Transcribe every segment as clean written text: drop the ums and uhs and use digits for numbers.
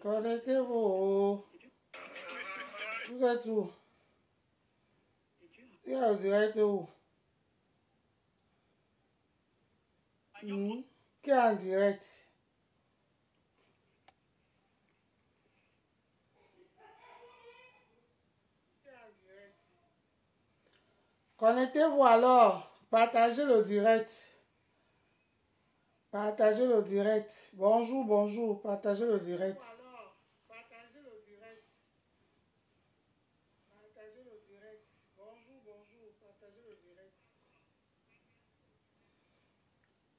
Connectez-vous. Vous êtes où? Il y a le direct où? Qui est en direct? Connectez-vous alors. Partagez le direct. Partagez le direct. Bonjour, bonjour. Partagez le direct. Partagez le direct. Partagez le direct. Bonjour, bonjour. Partagez le direct.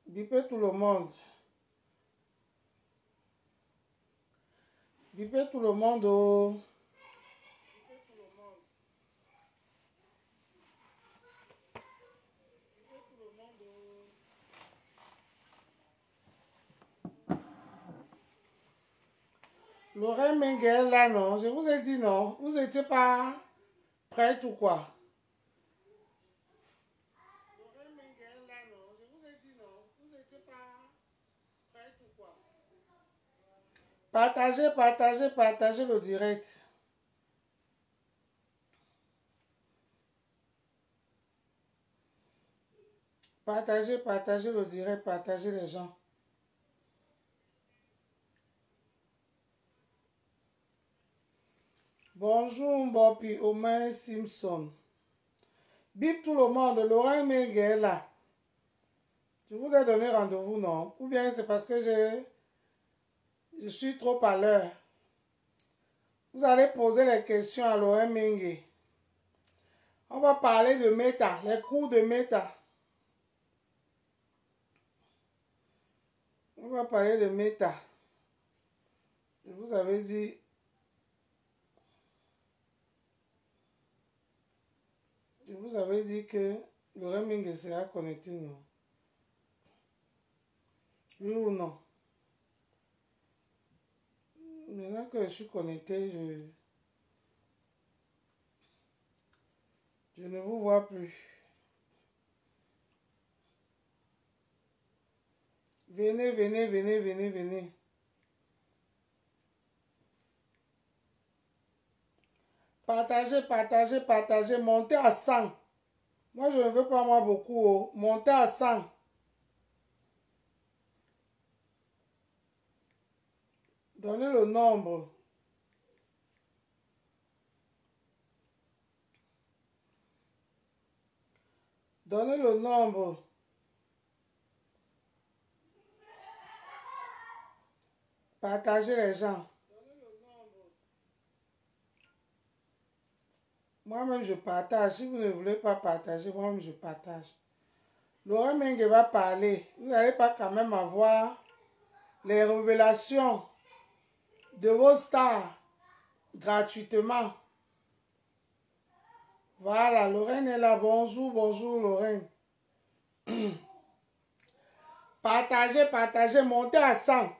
Bipez tout le monde. Bipez tout le monde. Oh. Bipez tout le monde. Bipez tout le monde. Oh. Lorraine Menguel là, non. Je vous ai dit non. Vous n'étiez pas prête ou quoi? Lorraine Menguel là, non. Je vous ai dit non. Vous n'étiez pas prête ou quoi? Partagez, partagez, partagez le direct. Partagez, partagez le direct, partagez les gens. Bonjour Mbopi, Omer Simpson. Bip tout le monde, Laurent Mengue est là. Je vous ai donné rendez-vous, non? Ou bien c'est parce que je suis trop à l'heure. Vous allez poser les questions à Laurent Mengue. On va parler de méta, les cours de méta. On va parler de méta. Je vous avais dit... Je vous avais dit que Laurent Mengue sera connecté, non? Oui ou non? Maintenant que je suis connecté, je ne vous vois plus. Venez, venez, venez, venez, venez. Partagez, partagez, partagez. Montez à 100. Moi, je ne veux pas moi beaucoup. Oh. Montez à 100. Donnez le nombre. Donnez le nombre. Partagez les gens. Donnez le nombre. Moi-même, je partage. Si vous ne voulez pas partager, moi-même, je partage. Laurent Mengue va parler. Vous n'allez pas quand même avoir les révélations de vos stars gratuitement. Voilà, Lorraine est là. Bonjour, bonjour, Lorraine. Partagez, partagez, montez à 100.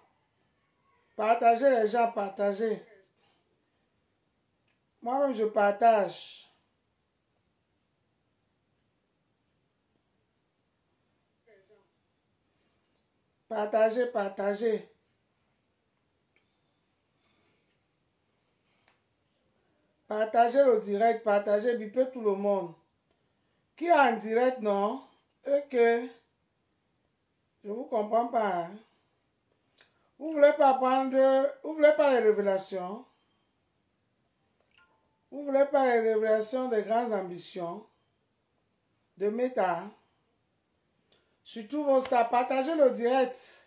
Partagez les gens, partagez. Moi-même, je partage. Partagez, partagez. Partagez le direct, partagez, bipez tout le monde. Qui est en direct, non? Et que je ne vous comprends pas. Hein? Vous ne voulez pas prendre, vous ne voulez pas les révélations? Vous ne voulez pas les révélations des grandes ambitions? De méta? Surtout vos stars, partagez le direct.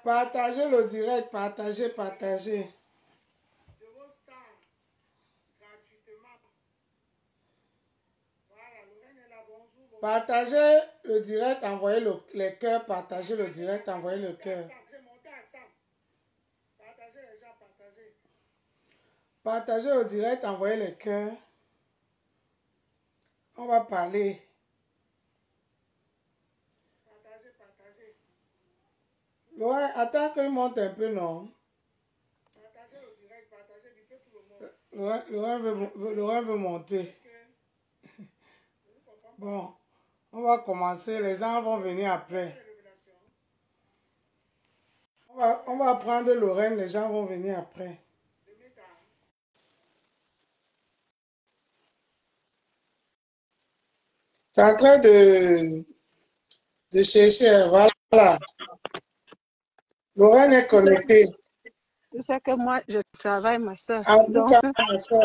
Partagez le direct, partagez, partagez. De vos stars, gratuitement. Voilà, Lorraine est là, bonjour. Partagez le direct, envoyez les cœurs, partagez le direct, envoyez le cœur. Partagez au direct, envoyez les cœurs. On va parler. Partagez. Ouais, attends qu'il monte un peu, non? Partagez au direct, partagez, bipez tout le monde. Laurent veut monter. Bon, on va commencer. Les gens vont venir après. On va prendre Lorraine, les gens vont venir après. C'est en train de chercher, voilà. Lorraine est connectée. Tu sais que moi, je travaille, ma soeur. Donc, ma soeur,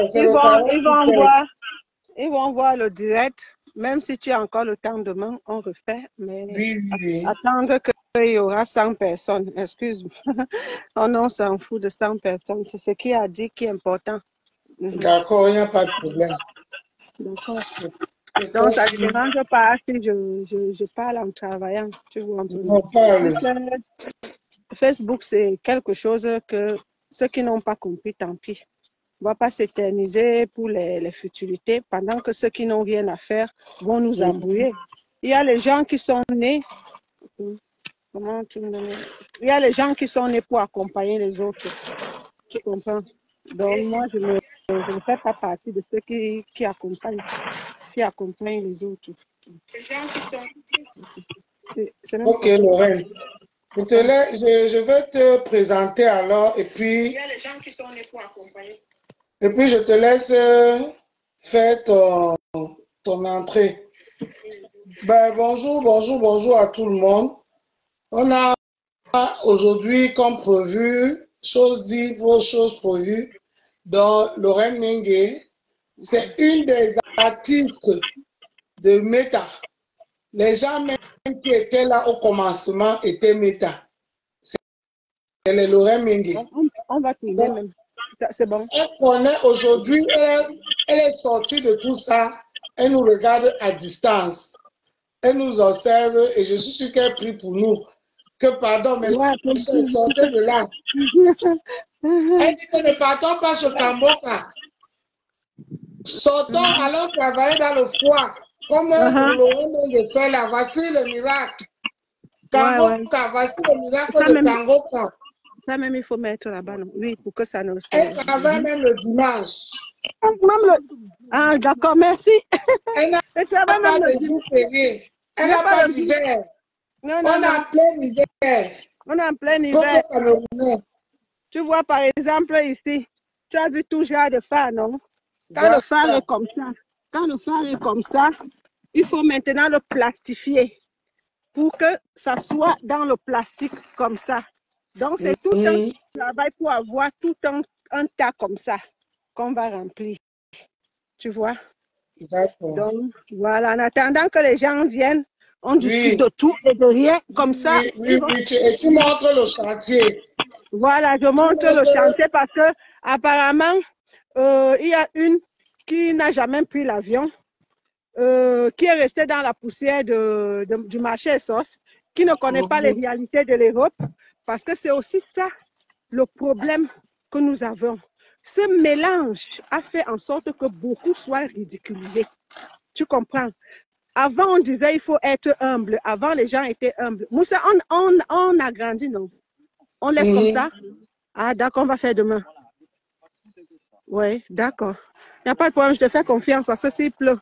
ils vont voir le direct. Même si tu as encore le temps demain, on refait. Mais oui. attendre qu'il y aura 100 personnes. Excuse-moi. On s'en fout de 100 personnes. C'est ce qu'il a dit qui est important. D'accord, il n'y a pas de problème. D'accord. Donc, ça ne me dérange pas si je parle en travaillant. Tu vois un peu. Facebook, c'est quelque chose que ceux qui n'ont pas compris, tant pis. On ne va pas s'éterniser pour les futilités pendant que ceux qui n'ont rien à faire vont nous embrouiller. Il y a les gens qui sont nés. Il y a les gens qui sont nés pour accompagner les autres. Tu comprends? Donc, moi, je ne fais pas partie de ceux qui accompagnent les autres. Les gens qui sont... Ok, Lorraine. Je vais te présenter alors et puis... Il y a les gens qui sont nés pour accompagner. Et puis, je te laisse faire ton entrée. Ben, bonjour à tout le monde. On a aujourd'hui, comme prévu, chose dit pour chose prévue, dans Lorraine Mengue. C'est une des artistes de Meta. Les gens même qui étaient là au commencement étaient Meta. C'est les Lorraine Mengue. On va tourner même. C'est bon. Elle connaît aujourd'hui, elle est sortie de tout ça. Elle nous regarde à distance. Elle nous observe et je suis sûr qu'elle prie pour nous. Que pardon, mais sortez de là. Elle dit que ne partons pas sur Kamboka. Sortons, allons travailler dans le foie. Comme Lorraine de fait là. Voici le miracle. Kamboka, voici le miracle de Kamboka. Ça même, il faut mettre là-bas, non? Oui, pour que ça ne se... Elle travaille même le dimanche. Ah, d'accord, merci. Elle n'a pas de jour férié. Elle n'a pas d'hiver. On est en plein hiver. On est en plein hiver. Tu vois, par exemple, ici, tu as vu tout genre de phare, non? Quand le phare est comme ça, il faut maintenant le plastifier pour que ça soit dans le plastique comme ça. Donc, c'est tout un travail pour avoir tout un tas comme ça qu'on va remplir. Tu vois? Donc, voilà. En attendant que les gens viennent, on discute de tout et de rien comme ça. Oui, tu montres le chantier. Voilà, je montre le chantier parce que apparemment, il y a une qui n'a jamais pris l'avion, qui est restée dans la poussière du marché sauce, qui ne connaît pas les réalités de l'Europe, parce que c'est aussi ça le problème que nous avons. Ce mélange a fait en sorte que beaucoup soient ridiculisés. Tu comprends? Avant, on disait il faut être humble. Avant, les gens étaient humbles. Moussa, on a grandi, non? On laisse comme ça? Ah, d'accord, on va faire demain. Oui, d'accord. Il n'y a pas de problème, je te fais confiance parce que s'il pleut.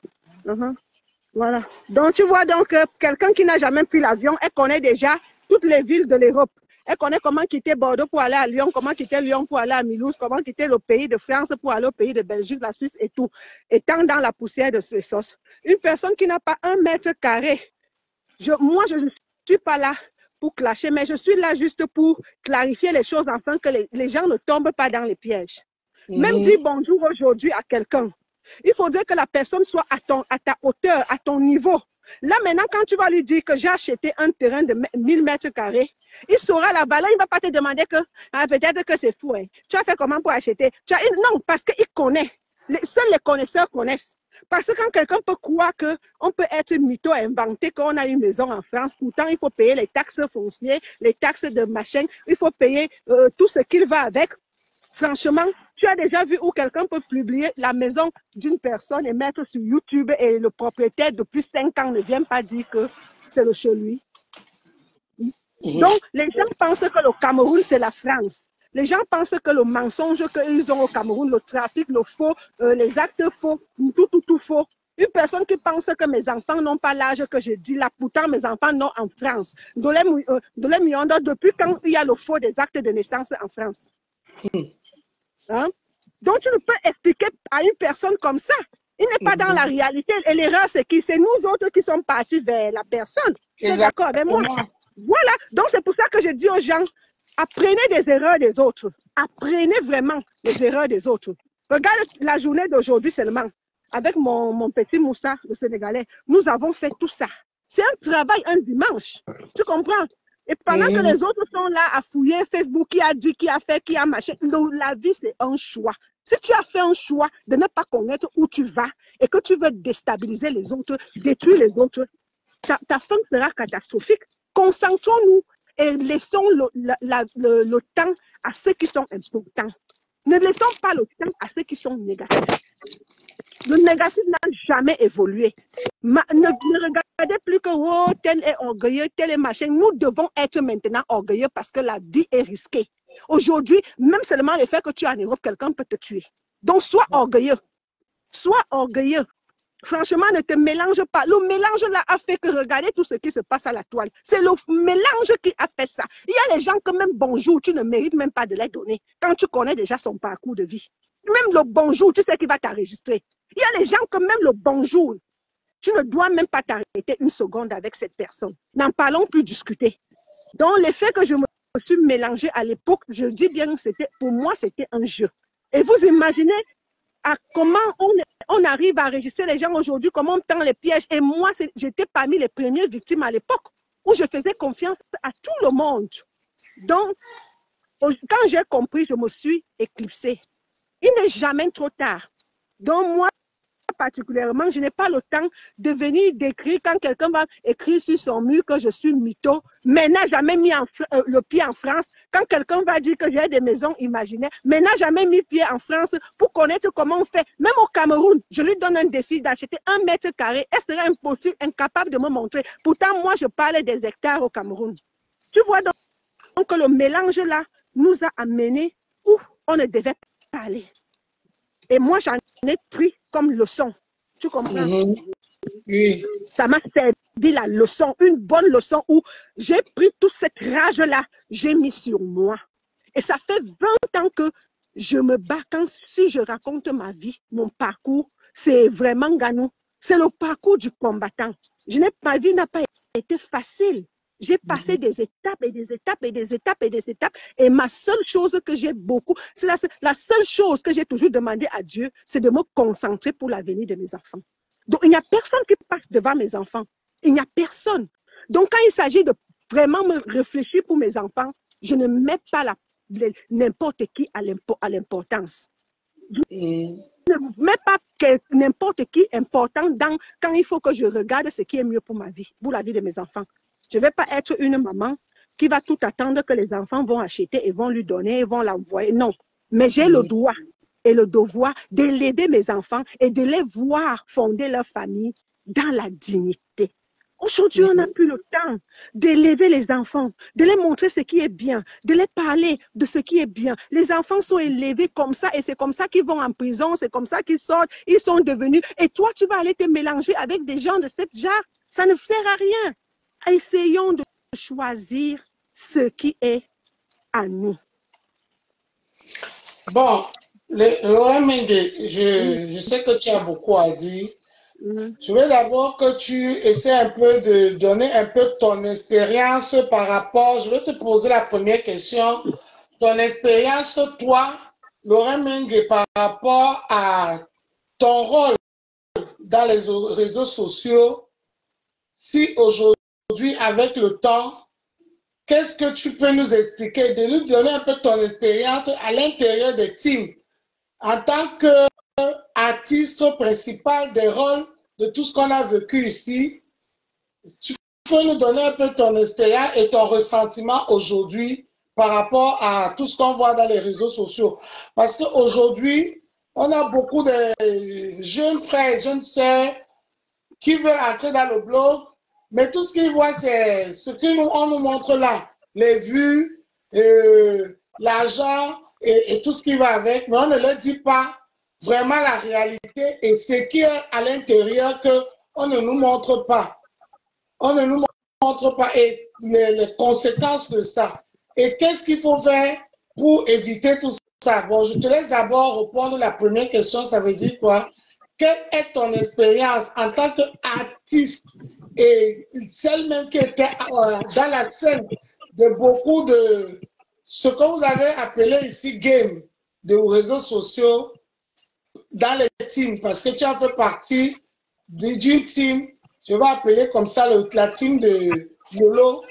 Voilà. Donc, tu vois, donc, quelqu'un qui n'a jamais pris l'avion, elle connaît déjà toutes les villes de l'Europe. Elle connaît comment quitter Bordeaux pour aller à Lyon, comment quitter Lyon pour aller à Mulhouse, comment quitter le pays de France pour aller au pays de Belgique, la Suisse et tout, étant dans la poussière de ces sauces. Une personne qui n'a pas 1 mètre carré, moi, je ne suis pas là pour clasher, mais je suis là juste pour clarifier les choses afin que les gens ne tombent pas dans les pièges. Même dire bonjour aujourd'hui à quelqu'un, il faudrait que la personne soit à ta hauteur, à ton niveau. Là, maintenant, quand tu vas lui dire que j'ai acheté un terrain de 1000 mètres carrés, il saura là-bas. Là, il ne va pas te demander que peut-être que c'est fou. Hein. Tu as fait comment pour acheter? Non, parce qu'il connaît. Seuls les connaisseurs connaissent. Parce que quand quelqu'un peut croire qu'on peut être mytho et inventer qu'on a une maison en France, pourtant, il faut payer les taxes foncières, les taxes de machin, il faut payer tout ce qu'il va avec. Franchement, Tu as déjà vu où quelqu'un peut publier la maison d'une personne et mettre sur YouTube et le propriétaire depuis 5 ans ne vient pas dire que c'est le chez lui. Donc, les gens pensent que le Cameroun, c'est la France. Les gens pensent que le mensonge qu'ils ont au Cameroun, le trafic, le faux, les actes faux, tout faux. Une personne qui pense que mes enfants n'ont pas l'âge que je dis là, pourtant mes enfants n'ont en France. Depuis quand il y a le faux des actes de naissance en France? Hein? Donc, tu ne peux expliquer à une personne comme ça. Il n'est pas dans la réalité. Et l'erreur, c'est qui? C'est nous autres qui sommes partis vers la personne. Tu es d'accord avec moi? Voilà. Donc, c'est pour ça que je dis aux gens, apprenez des erreurs des autres. Apprenez vraiment les erreurs des autres. Regarde la journée d'aujourd'hui seulement. Avec mon petit Moussa, le Sénégalais, nous avons fait tout ça. C'est un travail un dimanche. Tu comprends? Et pendant que les autres sont là à fouiller Facebook, qui a dit, qui a fait, qui a marché, la vie, c'est un choix. Si tu as fait un choix de ne pas connaître où tu vas et que tu veux déstabiliser les autres, détruire les autres, ta fin sera catastrophique. Concentrons-nous et laissons le temps à ceux qui sont importants. Ne laissons pas le temps à ceux qui sont négatifs. Le négatif n'a jamais évolué. Ne regardez plus que oh, tel est orgueilleux, tel est machin. Nous devons être maintenant orgueilleux parce que la vie est risquée. Aujourd'hui, même seulement le fait que tu es en Europe, quelqu'un peut te tuer. Donc, sois orgueilleux. Sois orgueilleux. Franchement, ne te mélange pas. Le mélange là a fait que regardez tout ce qui se passe à la toile. C'est le mélange qui a fait ça. Il y a les gens que même bonjour, tu ne mérites même pas de les donner quand tu connais déjà son parcours de vie. Même le bonjour, tu sais qu'il va t'enregistrer. Il y a les gens que même le bonjour, tu ne dois même pas t'arrêter une seconde avec cette personne. N'en parlons plus discuter. Donc, le fait que je me suis mélangée à l'époque, je dis bien que pour moi, c'était un jeu. Et vous imaginez comment on arrive à enregistrer les gens aujourd'hui, comment on tend les pièges. Et moi, j'étais parmi les premières victimes à l'époque où je faisais confiance à tout le monde. Donc, quand j'ai compris, je me suis éclipsée. Il n'est jamais trop tard. Donc, moi, particulièrement, je n'ai pas le temps de venir décrire quand quelqu'un va écrire sur son mur que je suis mytho, mais n'a jamais mis le pied en France. Quand quelqu'un va dire que j'ai des maisons imaginaires, mais n'a jamais mis pied en France pour connaître comment on fait. Même au Cameroun, je lui donne un défi d'acheter 1 mètre carré. Elle serait impossible, incapable de me montrer. Pourtant, moi, je parle des hectares au Cameroun. Tu vois donc que le mélange là nous a amenés où on ne devait pas aller. Et moi, j'en ai pris comme leçon. Tu comprends? Oui. Ça m'a servi la leçon, une bonne leçon où j'ai pris toute cette rage-là, j'ai mis sur moi. Et ça fait 20 ans que je me bats quand si je raconte ma vie, mon parcours, c'est vraiment gagnant. C'est le parcours du combattant. Ma vie n'a pas été facile. J'ai passé des étapes et des étapes et des étapes et des étapes. Et ma seule chose que j'ai beaucoup, c'est la seule chose que j'ai toujours demandé à Dieu, c'est de me concentrer pour l'avenir de mes enfants. Donc, il n'y a personne qui passe devant mes enfants. Il n'y a personne. Donc, quand il s'agit de vraiment me réfléchir pour mes enfants, je ne mets pas n'importe qui à l'importance. Je ne mets pas n'importe qui important quand il faut que je regarde ce qui est mieux pour ma vie, pour la vie de mes enfants. Je ne vais pas être une maman qui va tout attendre que les enfants vont acheter et vont lui donner et vont l'envoyer. Non. Mais j'ai le droit et le devoir d'élever mes enfants et de les voir fonder leur famille dans la dignité. Aujourd'hui, on n'a plus le temps d'élever les enfants, de les montrer ce qui est bien, de les parler de ce qui est bien. Les enfants sont élevés comme ça et c'est comme ça qu'ils vont en prison, c'est comme ça qu'ils sortent, ils sont devenus. Et toi, tu vas aller te mélanger avec des gens de cette genre. Ça ne sert à rien. Essayons de choisir ce qui est à nous. Bon, Laura Mengue, je sais que tu as beaucoup à dire. Je veux d'abord que tu essaies un peu de donner un peu ton expérience par rapport, je vais te poser la première question, ton expérience, toi, Laura Mengue, par rapport à ton rôle dans les réseaux sociaux, si aujourd'hui, avec le temps, qu'est-ce que tu peux nous expliquer, de nous donner un peu ton expérience à l'intérieur des teams, en tant qu'artiste principal des rôles de tout ce qu'on a vécu ici? Tu peux nous donner un peu ton expérience et ton ressentiment aujourd'hui par rapport à tout ce qu'on voit dans les réseaux sociaux. Parce qu'aujourd'hui, on a beaucoup de jeunes frères et jeunes sœurs qui veulent entrer dans le blog, mais tout ce qu'ils voient, c'est ce qu'on nous montre là, les vues, l'argent et tout ce qui va avec, mais on ne leur dit pas vraiment la réalité et ce qui est à l'intérieur qu'on ne nous montre pas. On ne nous montre pas et les conséquences de ça. Et qu'est-ce qu'il faut faire pour éviter tout ça? Bon, je te laisse d'abord répondre à la première question, ça veut dire quoi? Quelle est ton expérience en tant qu'artiste et celle même qui était dans la scène de beaucoup de ce que vous avez appelé ici game de réseaux sociaux dans les teams, parce que tu as fait partie d'une team, je vais appeler comme ça la team de Lolo.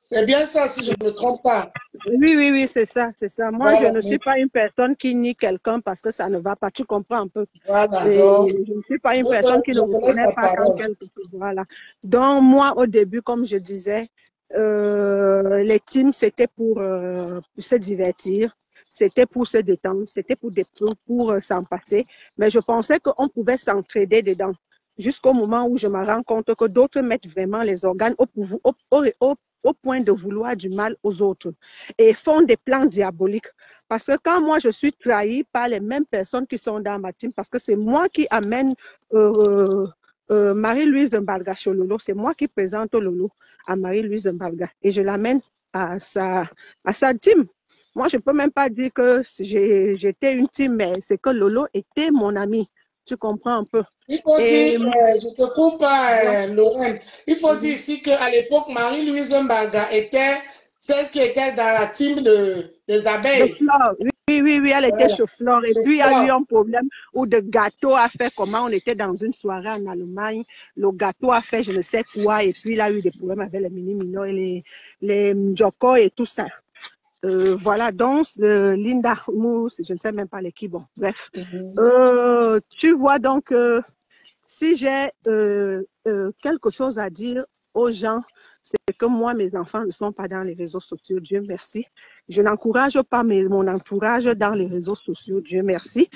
C'est bien ça, si je ne me trompe pas. Oui, c'est ça, c'est ça. Moi, Voilà. je ne suis pas une personne qui nie quelqu'un parce que ça ne va pas. Tu comprends un peu. Voilà, Et donc, je ne suis pas une personne qui ne reconnaît pas quand quelque chose. Voilà. Donc, moi, au début, comme je disais, les teams, c'était pour se divertir, c'était pour se détendre, c'était pour s'en passer. Mais je pensais qu'on pouvait s'entraider dedans. Jusqu'au moment où je me rends compte que d'autres mettent vraiment les organes au point de vouloir du mal aux autres et font des plans diaboliques. Parce que quand moi, je suis trahie par les mêmes personnes qui sont dans ma team, parce que c'est moi qui amène Marie-Louise Mbalga chez Lolo, c'est moi qui présente Lolo à Marie-Louise Mbalga et je l'amène à sa team. Moi, je ne peux même pas dire que j'étais une team, mais c'est que Lolo était mon ami. Tu comprends un peu? Il faut dire, je te coupe pas, Lorraine. Il faut dire ici qu'à l'époque, Marie-Louise Mbalga était celle qui était dans la team des abeilles. De Flore, oui, elle était chez Flore. Et puis, il y a eu un problème où le gâteau a fait comment? On était dans une soirée en Allemagne. Le gâteau a fait je ne sais quoi. Et puis, il a eu des problèmes avec les mini-minos et les Njoko et tout ça. Voilà, donc Linda Mousse, je ne sais même pas les qui, bon, bref. Tu vois donc, si j'ai quelque chose à dire aux gens, c'est que moi, mes enfants ne sont pas dans les réseaux sociaux, Dieu merci. Je n'encourage pas mon entourage dans les réseaux sociaux, Dieu merci.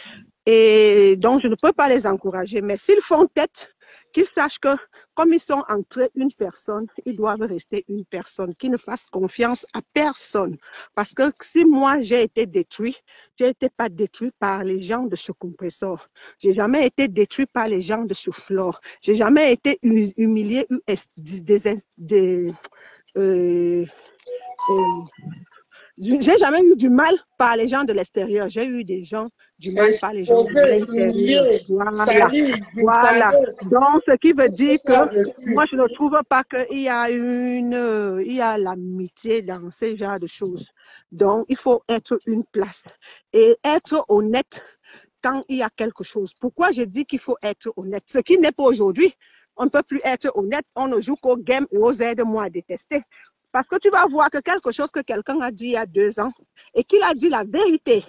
Et donc, je ne peux pas les encourager. Mais s'ils font tête, qu'ils sachent que comme ils sont entre une personne, ils doivent rester une personne, qu'ils ne fassent confiance à personne. Parce que si moi, j'ai été détruit, je n'étais pas détruit par les gens de ce compresseur. Je n'ai jamais été détruit par les gens de ce Flore. Je n'ai jamais été humilié, j'ai jamais eu du mal par les gens de l'extérieur. J'ai eu des gens du mal par les gens de l'intérieur. Voilà. Donc, ce qui veut dire que moi, je ne trouve pas qu'il y a l'amitié dans ce genre de choses. Donc, il faut être une place et être honnête quand il y a quelque chose. Pourquoi je dis qu'il faut être honnête? Ce qui n'est pas aujourd'hui. On ne peut plus être honnête. On ne joue qu'au game et aux aide-moi à détester. Parce que tu vas voir que quelque chose que quelqu'un a dit il y a 2 ans et qu'il a dit la vérité.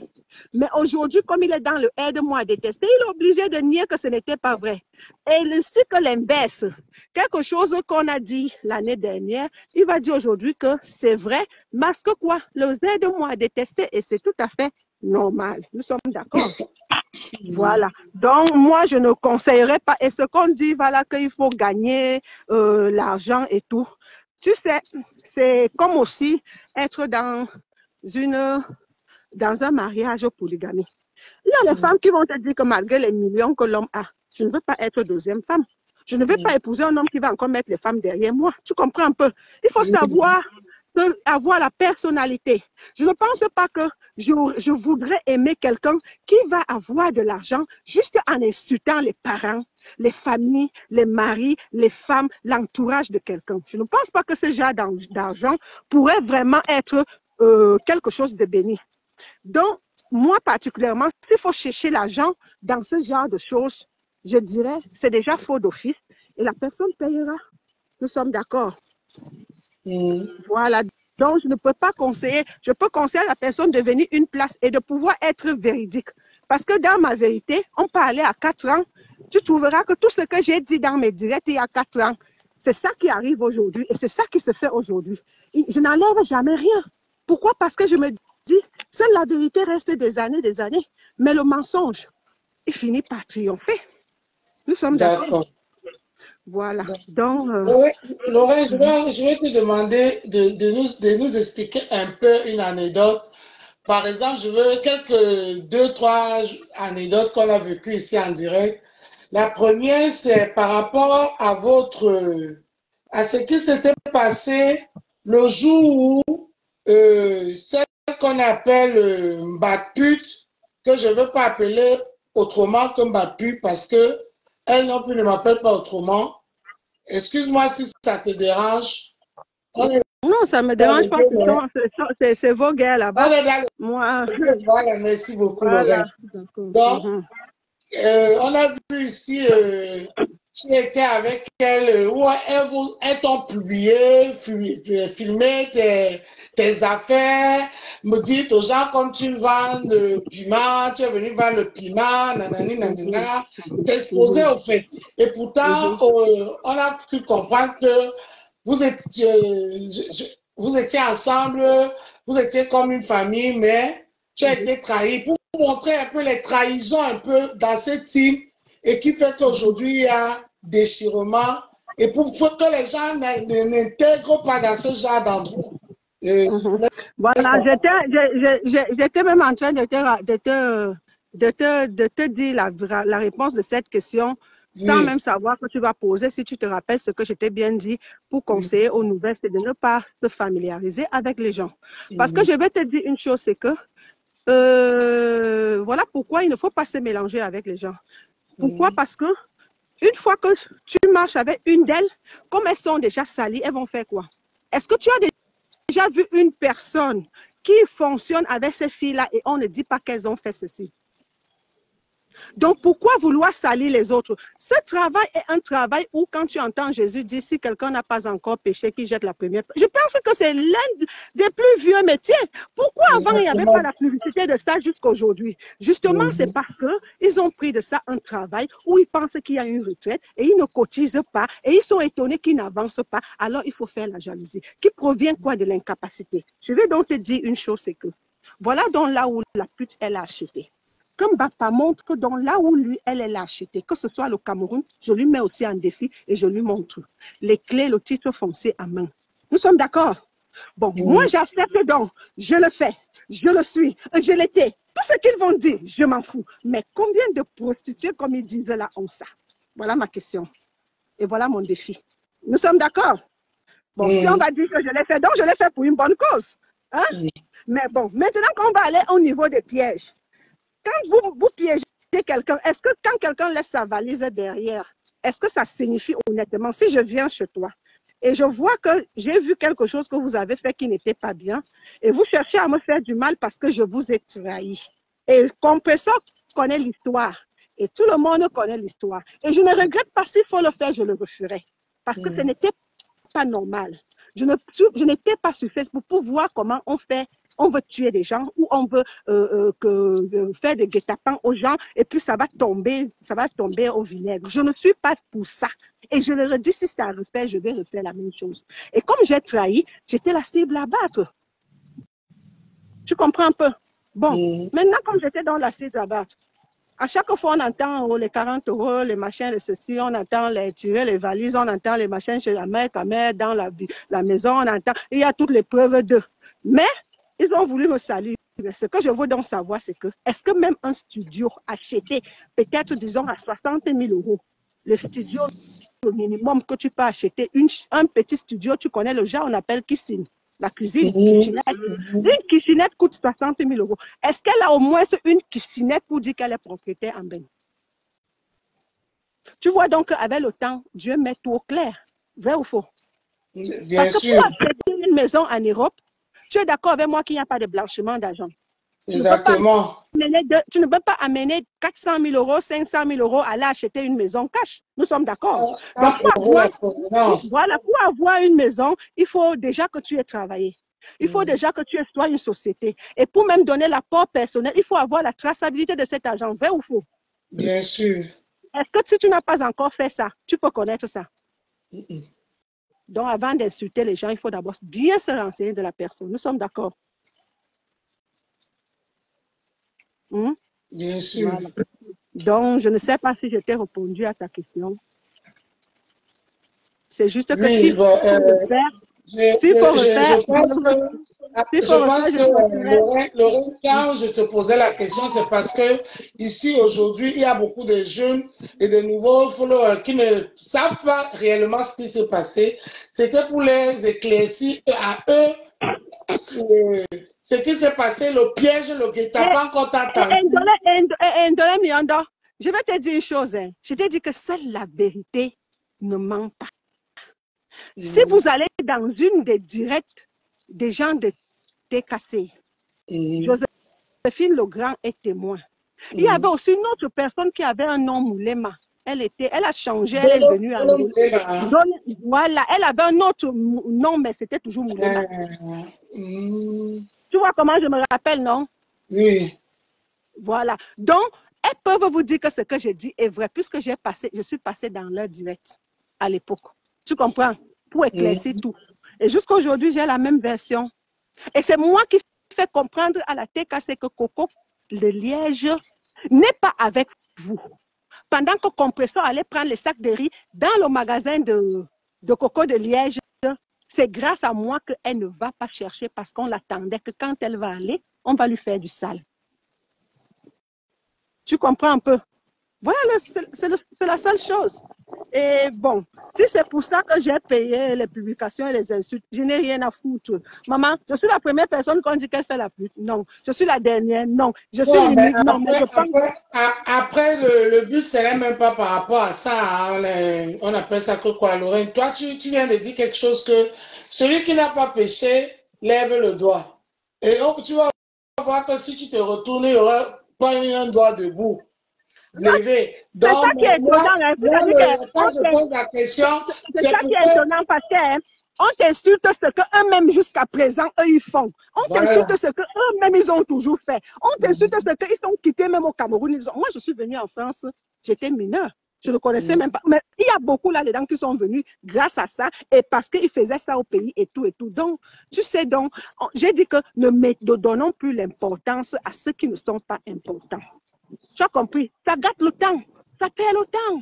Mais aujourd'hui, comme il est dans le aide-moi à détester, il est obligé de nier que ce n'était pas vrai. Et ainsi que l'inverse, quelque chose qu'on a dit l'année dernière, il va dire aujourd'hui que c'est vrai, parce que quoi? Le aide-moi à détester et c'est tout à fait normal. Nous sommes d'accord. Voilà. Donc, moi, je ne conseillerais pas. Et ce qu'on dit, voilà, qu'il faut gagner l'argent et tout. Tu sais, c'est comme aussi être dans un mariage polygamie. Il y a les femmes qui vont te dire que malgré les millions que l'homme a, je ne veux pas être deuxième femme. Je ne veux pas épouser un homme qui va encore mettre les femmes derrière moi. Tu comprends un peu? Il faut savoir avoir la personnalité. Je ne pense pas que je voudrais aimer quelqu'un qui va avoir de l'argent juste en insultant les parents, les familles, les maris, les femmes, l'entourage de quelqu'un. Je ne pense pas que ce genre d'argent pourrait vraiment être quelque chose de béni. Donc, moi particulièrement, s'il faut chercher l'argent dans ce genre de choses, je dirais, c'est déjà faux d'office et la personne payera. Nous sommes d'accord. Voilà. Donc, je ne peux pas conseiller, je peux conseiller à la personne de venir une place et de pouvoir être véridique. Parce que dans ma vérité, on parlait à 4 ans, tu trouveras que tout ce que j'ai dit dans mes directs il y a 4 ans, c'est ça qui arrive aujourd'hui et c'est ça qui se fait aujourd'hui. Je n'enlève jamais rien. Pourquoi? Parce que je me dis, seule la vérité reste des années, mais le mensonge, il finit par triompher. Nous sommes d'accord. Voilà. Donc, Laurent, je vais te demander de nous expliquer un peu une anecdote. Par exemple, je veux deux, trois anecdotes qu'on a vécues ici en direct. La première, c'est par rapport à ce qui s'était passé le jour où celle qu'on appelle Mbapute, que je ne veux pas appeler autrement que Mbapute parce que elle non plus ne m'appelle pas autrement. Excuse-moi si ça te dérange. Non, ça ne me dérange pas. C'est vos gars là-bas. Moi. Voilà, merci beaucoup, Voilà. Donc, on a vu ici, tu étais avec elle, où elles t'ont publié, filmé tes affaires, me dire aux gens comme tu vends le piment, tu es venu vendre le piment, nanani, nanana, t'exposer au fait. Et pourtant, on a pu comprendre que vous étiez ensemble, vous étiez comme une famille, mais tu as été trahi. Pour montrer un peu les trahisons un peu dans ce team et qui fait qu'aujourd'hui il y a déchirement et pour que les gens n'intègrent pas dans ce genre d'endroit. Voilà, j'étais même en train de te dire la réponse de cette question sans même savoir que tu vas poser, si tu te rappelles ce que je t'ai bien dit pour conseiller aux nouvelles, c'est de ne pas te familiariser avec les gens. Parce que je vais te dire une chose, c'est que voilà pourquoi il ne faut pas se mélanger avec les gens. Pourquoi? Parce que une fois que tu marches avec une d'elles, comme elles sont déjà salies, elles vont faire quoi? Est-ce que tu as déjà vu une personne qui fonctionne avec ces filles-là et on ne dit pas qu'elles ont fait ceci? Donc, pourquoi vouloir salir les autres? Ce travail est un travail où, quand tu entends Jésus dire, si quelqu'un n'a pas encore péché, qu'il jette la première. Je pense que c'est l'un des plus vieux métiers. Pourquoi avant, il n'y avait pas la publicité de ça jusqu'à aujourd'hui? Justement, c'est parce qu'ils ont pris de ça un travail où ils pensent qu'il y a une retraite et ils ne cotisent pas et ils sont étonnés qu'ils n'avancent pas. Alors, il faut faire la jalousie. Qui provient quoi de l'incapacité? Je vais donc te dire une chose, c'est que voilà donc là où la pute, elle a acheté. Comme Bapa montre que dans là où lui, elle l'a acheté, que ce soit le Cameroun, je lui mets aussi en défi et je lui montre les clés, le titre foncé à main. Nous sommes d'accord? Bon, moi j'accepte donc, je le fais, je le suis, je l'étais. Tout ce qu'ils vont dire, je m'en fous. Mais combien de prostituées, comme ils disent là, ont ça? Voilà ma question. Et voilà mon défi. Nous sommes d'accord? Bon, si on va dire que je l'ai fait, donc je l'ai fait pour une bonne cause. Hein? Mais bon, maintenant qu'on va aller au niveau des pièges. Quand vous piégez quelqu'un, est-ce que quand quelqu'un laisse sa valise derrière, est-ce que ça signifie honnêtement, si je viens chez toi et je vois que j'ai vu quelque chose que vous avez fait qui n'était pas bien et vous cherchez à me faire du mal parce que je vous ai trahi. Et Compressor connaît l'histoire et tout le monde connaît l'histoire. Et je ne regrette pas, s'il faut le faire, je le referai. Parce que ce n'était pas normal. Je n'étais pas sur Facebook pour voir comment on veut tuer des gens ou on veut faire des guet-apens aux gens et puis ça va tomber au vinaigre. Je ne suis pas pour ça. Et je le redis, si c'est à refaire, je vais refaire la même chose. Et comme j'ai trahi, j'étais la cible à battre. Tu comprends un peu? Bon, maintenant, comme j'étais dans la cible à battre, à chaque fois, on entend les 40 €, les machins, les ceci, on entend les tirer les valises, on entend les machins chez la mère, ta mère, dans la maison, on entend, il y a toutes les preuves d'eux. Mais ils ont voulu me saluer. Ce que je veux donc savoir, c'est que, est-ce que même un studio acheté, peut-être, disons, à 60 000 €, le studio, le minimum que tu peux acheter, un petit studio, tu connais le genre, on appelle cuisine. La cuisine, kitchenette. Une kitchenette coûte 60 000 €. Est-ce qu'elle a au moins une kitchenette pour dire qu'elle est propriétaire en Ben? Tu vois donc qu'avec le temps, Dieu met tout au clair. Vrai ou faux? Bien Parce que sûr. pour acheter une maison en Europe, tu es d'accord avec moi qu'il n'y a pas de blanchiment d'argent. Exactement. Tu ne peux pas amener 400 000 €, 500 000 € à aller acheter une maison cash. Nous sommes d'accord. Donc, pour avoir une maison, il faut déjà que tu aies travaillé. Il faut déjà que tu sois une société. Et pour même donner l'apport personnel, il faut avoir la traçabilité de cet argent. Vrai ou faux? Bien sûr. Est-ce que si tu n'as pas encore fait ça, tu peux connaître ça? Donc, avant d'insulter les gens, il faut d'abord bien se renseigner de la personne. Nous sommes d'accord. Hmm? Bien sûr. Voilà. Donc, je ne sais pas si je t'ai répondu à ta question. C'est juste que Oui, s'il faut refaire, s'il faut refaire, je pense je que choisirais. Lorraine, quand je te posais la question, c'est parce que ici, aujourd'hui, il y a beaucoup de jeunes et de nouveaux followers qui ne savent pas réellement ce qui s'est passé. C'était pour les éclaircir à eux ce qui s'est passé, le piège, le guet-apens qu'on t'a tendu. Ndolé Miondo, je vais te dire une chose. Hein. Je t'ai dit que seule la vérité ne ment pas. Si vous allez dans une des directs des gens de TKC, Joséphine Legrand est témoin. Il y avait aussi une autre personne qui avait un nom Moulema. Elle a changé, elle est venue en voilà, elle avait un autre nom, mais c'était toujours Moulema. Tu vois comment je me rappelle, non? Oui. Voilà. Donc, elles peuvent vous dire que ce que je dis est vrai, puisque je suis passée dans leur direct à l'époque. Tu comprends? Pour éclaircir tout. Et jusqu'à aujourd'hui, j'ai la même version. Et c'est moi qui fais comprendre à la TKC que Coco de Liège n'est pas avec vous. Pendant que Compressor allait prendre les sacs de riz dans le magasin de Coco de Liège, c'est grâce à moi qu'elle ne va pas chercher parce qu'on l'attendait que quand elle va aller, on va lui faire du sale. Tu comprends un peu? Voilà, c'est la seule chose. Et bon, si c'est pour ça que j'ai payé les publications et les insultes, je n'ai rien à foutre. Maman, je suis la première personne qu'on dit qu'elle fait la pute. Non. Je suis la dernière. Non. Je suis l'unique. Non. Mais je pense... après le but, ce n'est même pas par rapport à ça. Hein, on appelle ça que quoi, Lorraine? Toi, tu viens de dire quelque chose que celui qui n'a pas péché, lève le doigt. Et donc, tu vas voir que si tu te retournes, il n'y aura pas un doigt debout. Levé. C'est ça Donc, qui est étonnant. Hein. quand je pose la question, c'est ça qui est étonnant parce que on t'insulte ce qu'eux-mêmes jusqu'à présent, eux, ils font. On t'insulte ce qu'eux-mêmes, ils ont toujours fait. On t'insulte ce qu'ils ont quitté même au Cameroun. Moi, je suis venue en France, j'étais mineure. Je ne connaissais même pas. Mais il y a beaucoup là-dedans qui sont venus grâce à ça et parce qu'ils faisaient ça au pays et tout et tout. Donc, tu sais, donc, j'ai dit que ne donnons plus l'importance à ceux qui ne sont pas importants. Tu as compris? Ça gâte le temps. Ça perd le temps.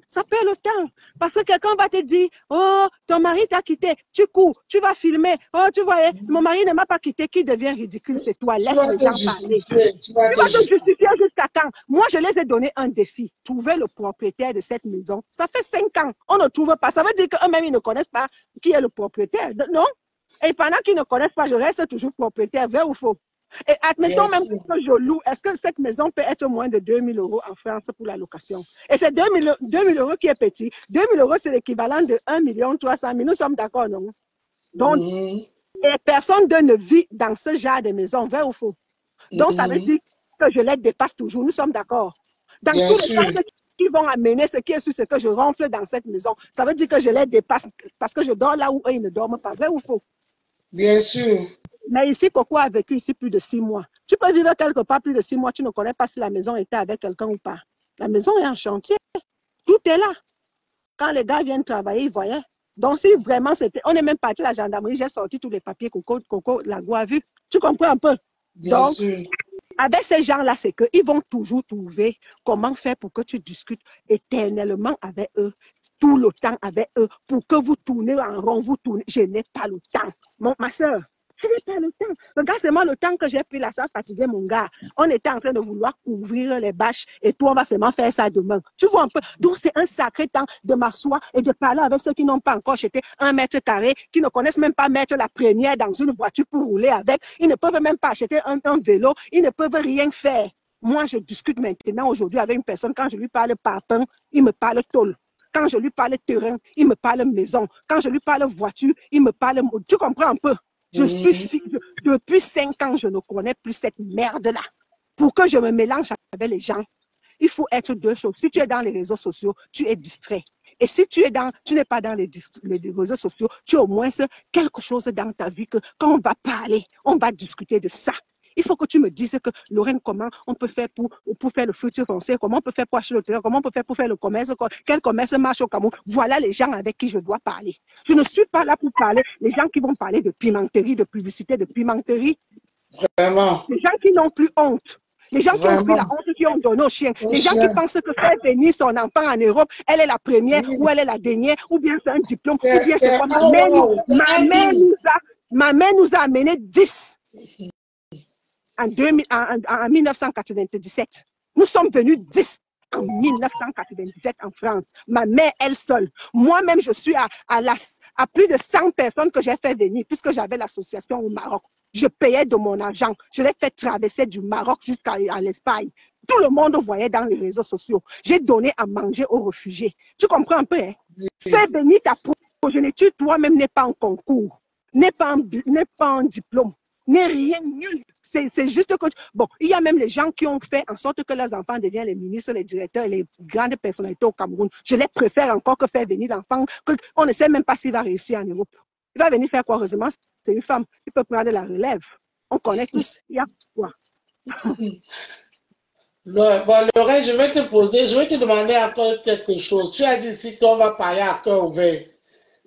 Ça perd le temps. Parce que quelqu'un va te dire, oh, ton mari t'a quitté, tu cours, tu vas filmer. Oh, tu vois, mon mari ne m'a pas quitté, qui devient ridicule, c'est toi. Laisse les gens parler. Tu vas te justifier jusqu'à quand? Moi, je les ai donné un défi. Trouver le propriétaire de cette maison. Ça fait 5 ans. On ne trouve pas. Ça veut dire qu'eux-mêmes, ils ne connaissent pas qui est le propriétaire. Non? Et pendant qu'ils ne connaissent pas, je reste toujours propriétaire, vrai ou faux? Et admettons même que je loue, est-ce que cette maison peut être moins de 2 000 € en France pour la location? Et c'est 2 000 € qui est petit. 2 000 €, c'est l'équivalent de 1 300 000. Nous sommes d'accord, non? Donc, et personne ne vit dans ce genre de maison, vrai ou faux? Donc, ça veut dire que je les dépasse toujours. Nous sommes d'accord. Dans tous les cas, ceux qui vont amener ce qui est sur ce que je ronfle dans cette maison, ça veut dire que je les dépasse parce que je dors là où eux, ils ne dorment pas, vrai ou faux? Bien sûr. Mais ici, Coco a vécu ici plus de 6 mois. Tu peux vivre quelque part plus de 6 mois, tu ne connais pas si la maison était avec quelqu'un ou pas. La maison est en chantier. Tout est là. Quand les gars viennent travailler, ils voyaient. Donc, si vraiment c'était... On est même parti à la gendarmerie, j'ai sorti tous les papiers, Coco l'a vu. Tu comprends un peu? Bien Donc, sûr. avec ces gens-là, c'est qu'ils vont toujours trouver comment faire pour que tu discutes éternellement avec eux, tout le temps avec eux, pour que vous tournez en rond, vous tournez. Je n'ai pas le temps. Ma soeur, je n'ai pas le temps. Regarde seulement le temps que j'ai pris là, ça fatigué mon gars. On était en train de vouloir couvrir les bâches et toi, on va seulement faire ça demain. Tu vois un peu? Donc, c'est un sacré temps de m'asseoir et de parler avec ceux qui n'ont pas encore acheté 1 m², qui ne connaissent même pas mettre la première dans une voiture pour rouler avec. Ils ne peuvent même pas acheter un vélo. Ils ne peuvent rien faire. Moi, je discute maintenant aujourd'hui avec une personne. Quand je lui parle parpaing, il me parle tôle. Quand je lui parle terrain, il me parle maison. Quand je lui parle voiture, il me parle... Tu comprends un peu? Depuis 5 ans, je ne connais plus cette merde-là. Pour que je me mélange avec les gens, il faut être 2 choses. Si tu es dans les réseaux sociaux, tu es distrait. Et si tu n'es pas dans les réseaux sociaux, tu as au moins quelque chose dans ta vie que quand on va parler, on va discuter de ça. Il faut que tu me dises que, Lorraine, comment on peut faire pour faire le futur foncier, comment on peut faire pour acheter le terrain, comment on peut faire pour faire le commerce, quel commerce marche au Cameroun. Voilà les gens avec qui je dois parler. Je ne suis pas là pour parler, les gens qui vont parler de pimenterie, de publicité, de pimenterie. Vraiment. Les gens qui n'ont plus honte. Les gens qui ont pris la Vraiment. honte, qui ont donné au chien. Au Les gens qui chien. pensent que faire venir son enfant en Europe, elle est la première, Oui. ou elle est la dernière, ou bien c'est un diplôme, ou bien c'est C'est quoi. un wow, c'est un hymne. Ma mère nous a amené 10 en 1997. Nous sommes venus 10 en 1997 en France. Ma mère, elle seule. Moi-même, je suis à plus de 100 personnes que j'ai fait venir, puisque j'avais l'association au Maroc. Je payais de mon argent. Je l'ai fait traverser du Maroc jusqu'à l'Espagne. Tout le monde voyait dans les réseaux sociaux. J'ai donné à manger aux réfugiés. Tu comprends un peu, hein? Faire venir ta progéniture, toi-même, n'est pas en concours, n'est pas en diplôme, n'est rien, nul. C'est juste que, bon, il y a même les gens qui ont fait en sorte que leurs enfants deviennent les ministres, les directeurs et les grandes personnalités au Cameroun. Je les préfère encore que faire venir l'enfant, qu'on ne sait même pas s'il va réussir en Europe. Il va venir faire quoi? Heureusement, c'est une femme. Il peut prendre la relève. On connaît tous. Il y a quoi? Bon, Lorraine, je vais te demander encore quelque chose. Tu as dit ici qu'on va parler à cœur ouvert.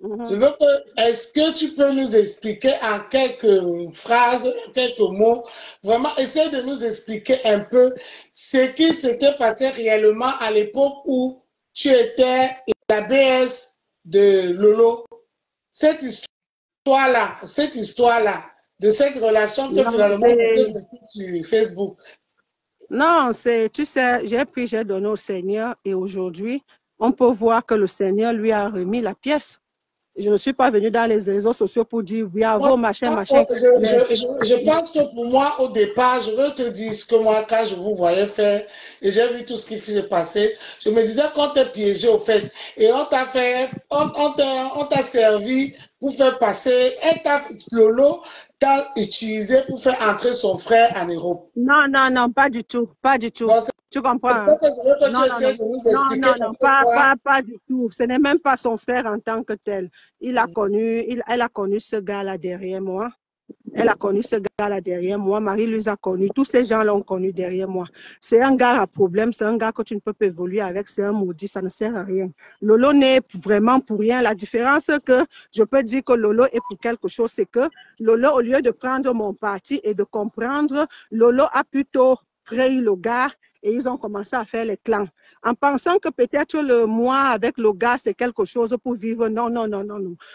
Je veux est-ce que tu peux nous expliquer en quelques phrases, quelques mots, vraiment essayer de nous expliquer un peu ce qui s'était passé réellement à l'époque où tu étais la BS de Lolo. Cette histoire-là, de cette relation que finalement tu as sur Facebook. Non, tu sais, j'ai donné au Seigneur et aujourd'hui, on peut voir que le Seigneur lui a remis la pièce. Je ne suis pas venue dans les réseaux sociaux pour dire bravo, machin. Je pense que pour moi, au départ, je veux te dire ce que moi, quand je vous voyais faire et j'ai vu tout ce qui s'est passé, je me disais qu'on t'a piégé au fait et on t'a servi pour faire passer, Lolo t'a utilisé pour faire entrer son frère en Europe. Non, pas du tout, pas du tout. Donc, tu comprends? Hein? Non, pas du tout. Ce n'est même pas son frère en tant que tel. Elle a connu ce gars-là derrière moi. Elle a connu ce gars-là derrière moi. Marie-Louise a connu. Tous ces gens l'ont connu derrière moi. C'est un gars à problème. C'est un gars que tu ne peux pas évoluer avec. C'est un maudit. Ça ne sert à rien. Lolo n'est vraiment pour rien. La différence que je peux dire que Lolo est pour quelque chose, c'est que Lolo, au lieu de prendre mon parti et de comprendre, Lolo a plutôt pris le gars et ils ont commencé à faire les clans. En pensant que peut-être le moi avec le gars, c'est quelque chose pour vivre. Non.